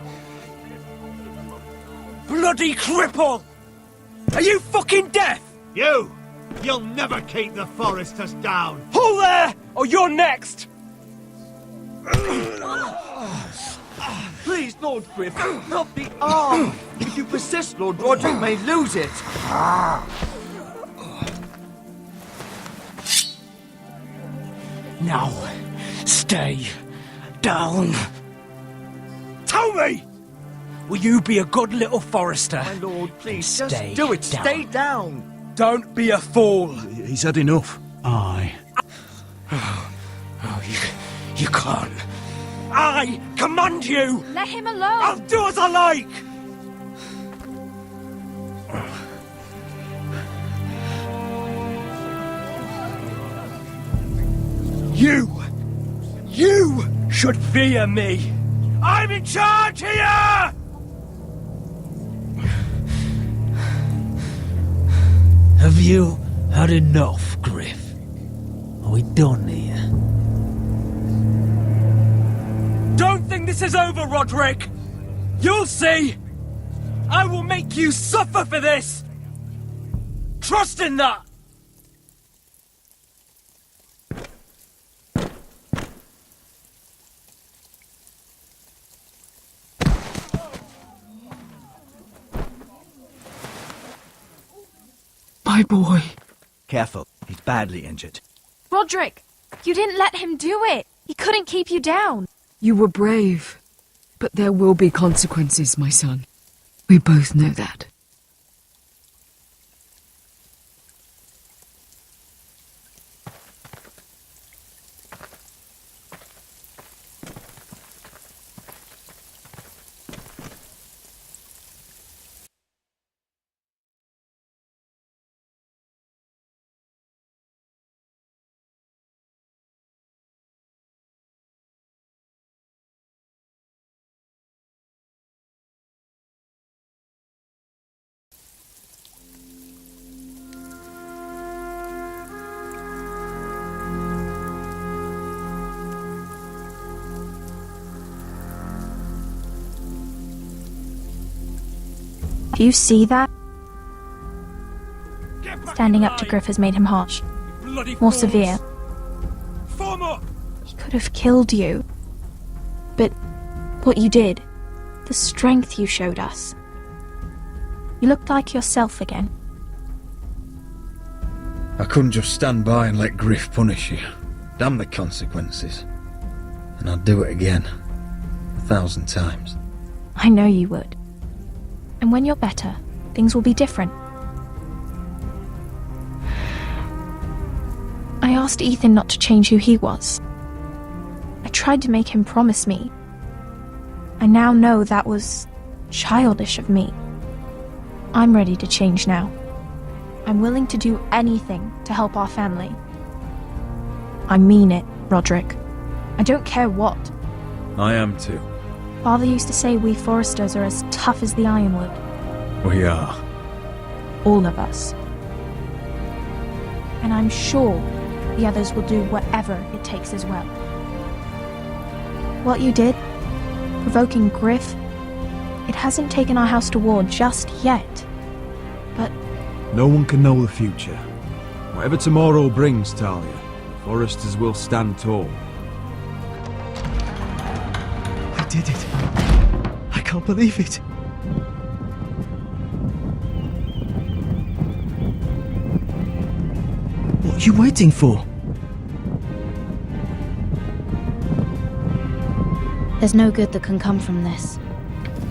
Bloody cripple! Are you fucking deaf? You'll never keep the Forresters down! Hold there, or you're next! Please, Lord Griff, not the arm! If you persist, Lord Roderick may lose it! Now, stay down. Tell me! Will you be a good little Forrester? My lord, please, Stay just do it. down. Stay down. Don't be a fool. He's had enough. Aye. You can't. I command you! Let him alone! I'll do as I like! You should fear me! I'm in charge here! Have you had enough, Griff? Are we done here? Don't think this is over, Roderick! You'll see! I will make you suffer for this! Trust in that! My boy. Careful, he's badly injured. Roderick, you didn't let him do it. He couldn't keep you down. You were brave. But there will be consequences, my son. We both know that. Do you see that? Standing up to Griff has made him harsh. More severe. Form up! He could have killed you. But what you did, the strength you showed us. You looked like yourself again. I couldn't just stand by and let Griff punish you. Damn the consequences. And I'd do it again. 1,000 times. I know you would. And when you're better, things will be different. I asked Ethan not to change who he was. I tried to make him promise me. I now know that was childish of me. I'm ready to change now. I'm willing to do anything to help our family. I mean it, Roderick. I don't care what. I am too. Father used to say we Forresters are as tough as the ironwood. We are. All of us. And I'm sure the others will do whatever it takes as well. What you did, provoking Griff, it hasn't taken our house to war just yet. But no one can know the future. Whatever tomorrow brings, Talia, the Forresters will stand tall. I did it. I can't believe it. What are you waiting for? There's no good that can come from this.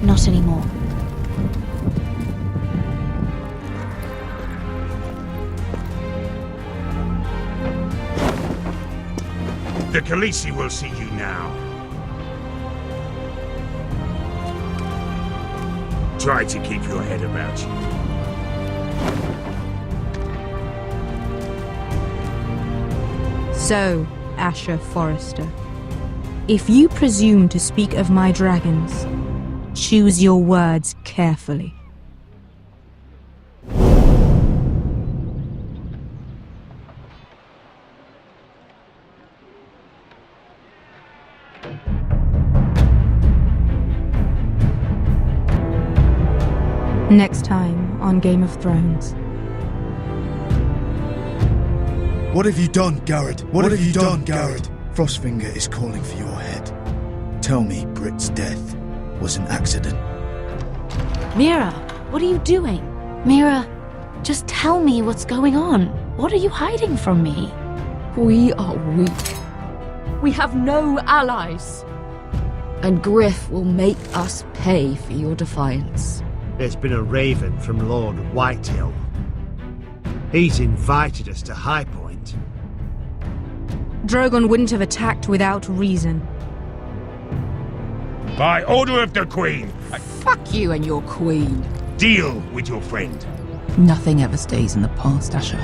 Not anymore. The Khaleesi will see you now. Try to keep your head about you. So, Asher Forrester, if you presume to speak of my dragons, choose your words carefully. Next time on Game of Thrones. What have you done, Garrett? What have you done, Garrett? Frostfinger is calling for your head. Tell me Britt's death was an accident. Mira, what are you doing? Mira, just tell me what's going on. What are you hiding from me? We are weak. We have no allies. And Griff will make us pay for your defiance. There's been a raven from Lord Whitehill. He's invited us to High Point. Drogon wouldn't have attacked without reason. By order of the Queen, Fuck you and your queen. deal with your friend. Nothing ever stays in the past, Asher.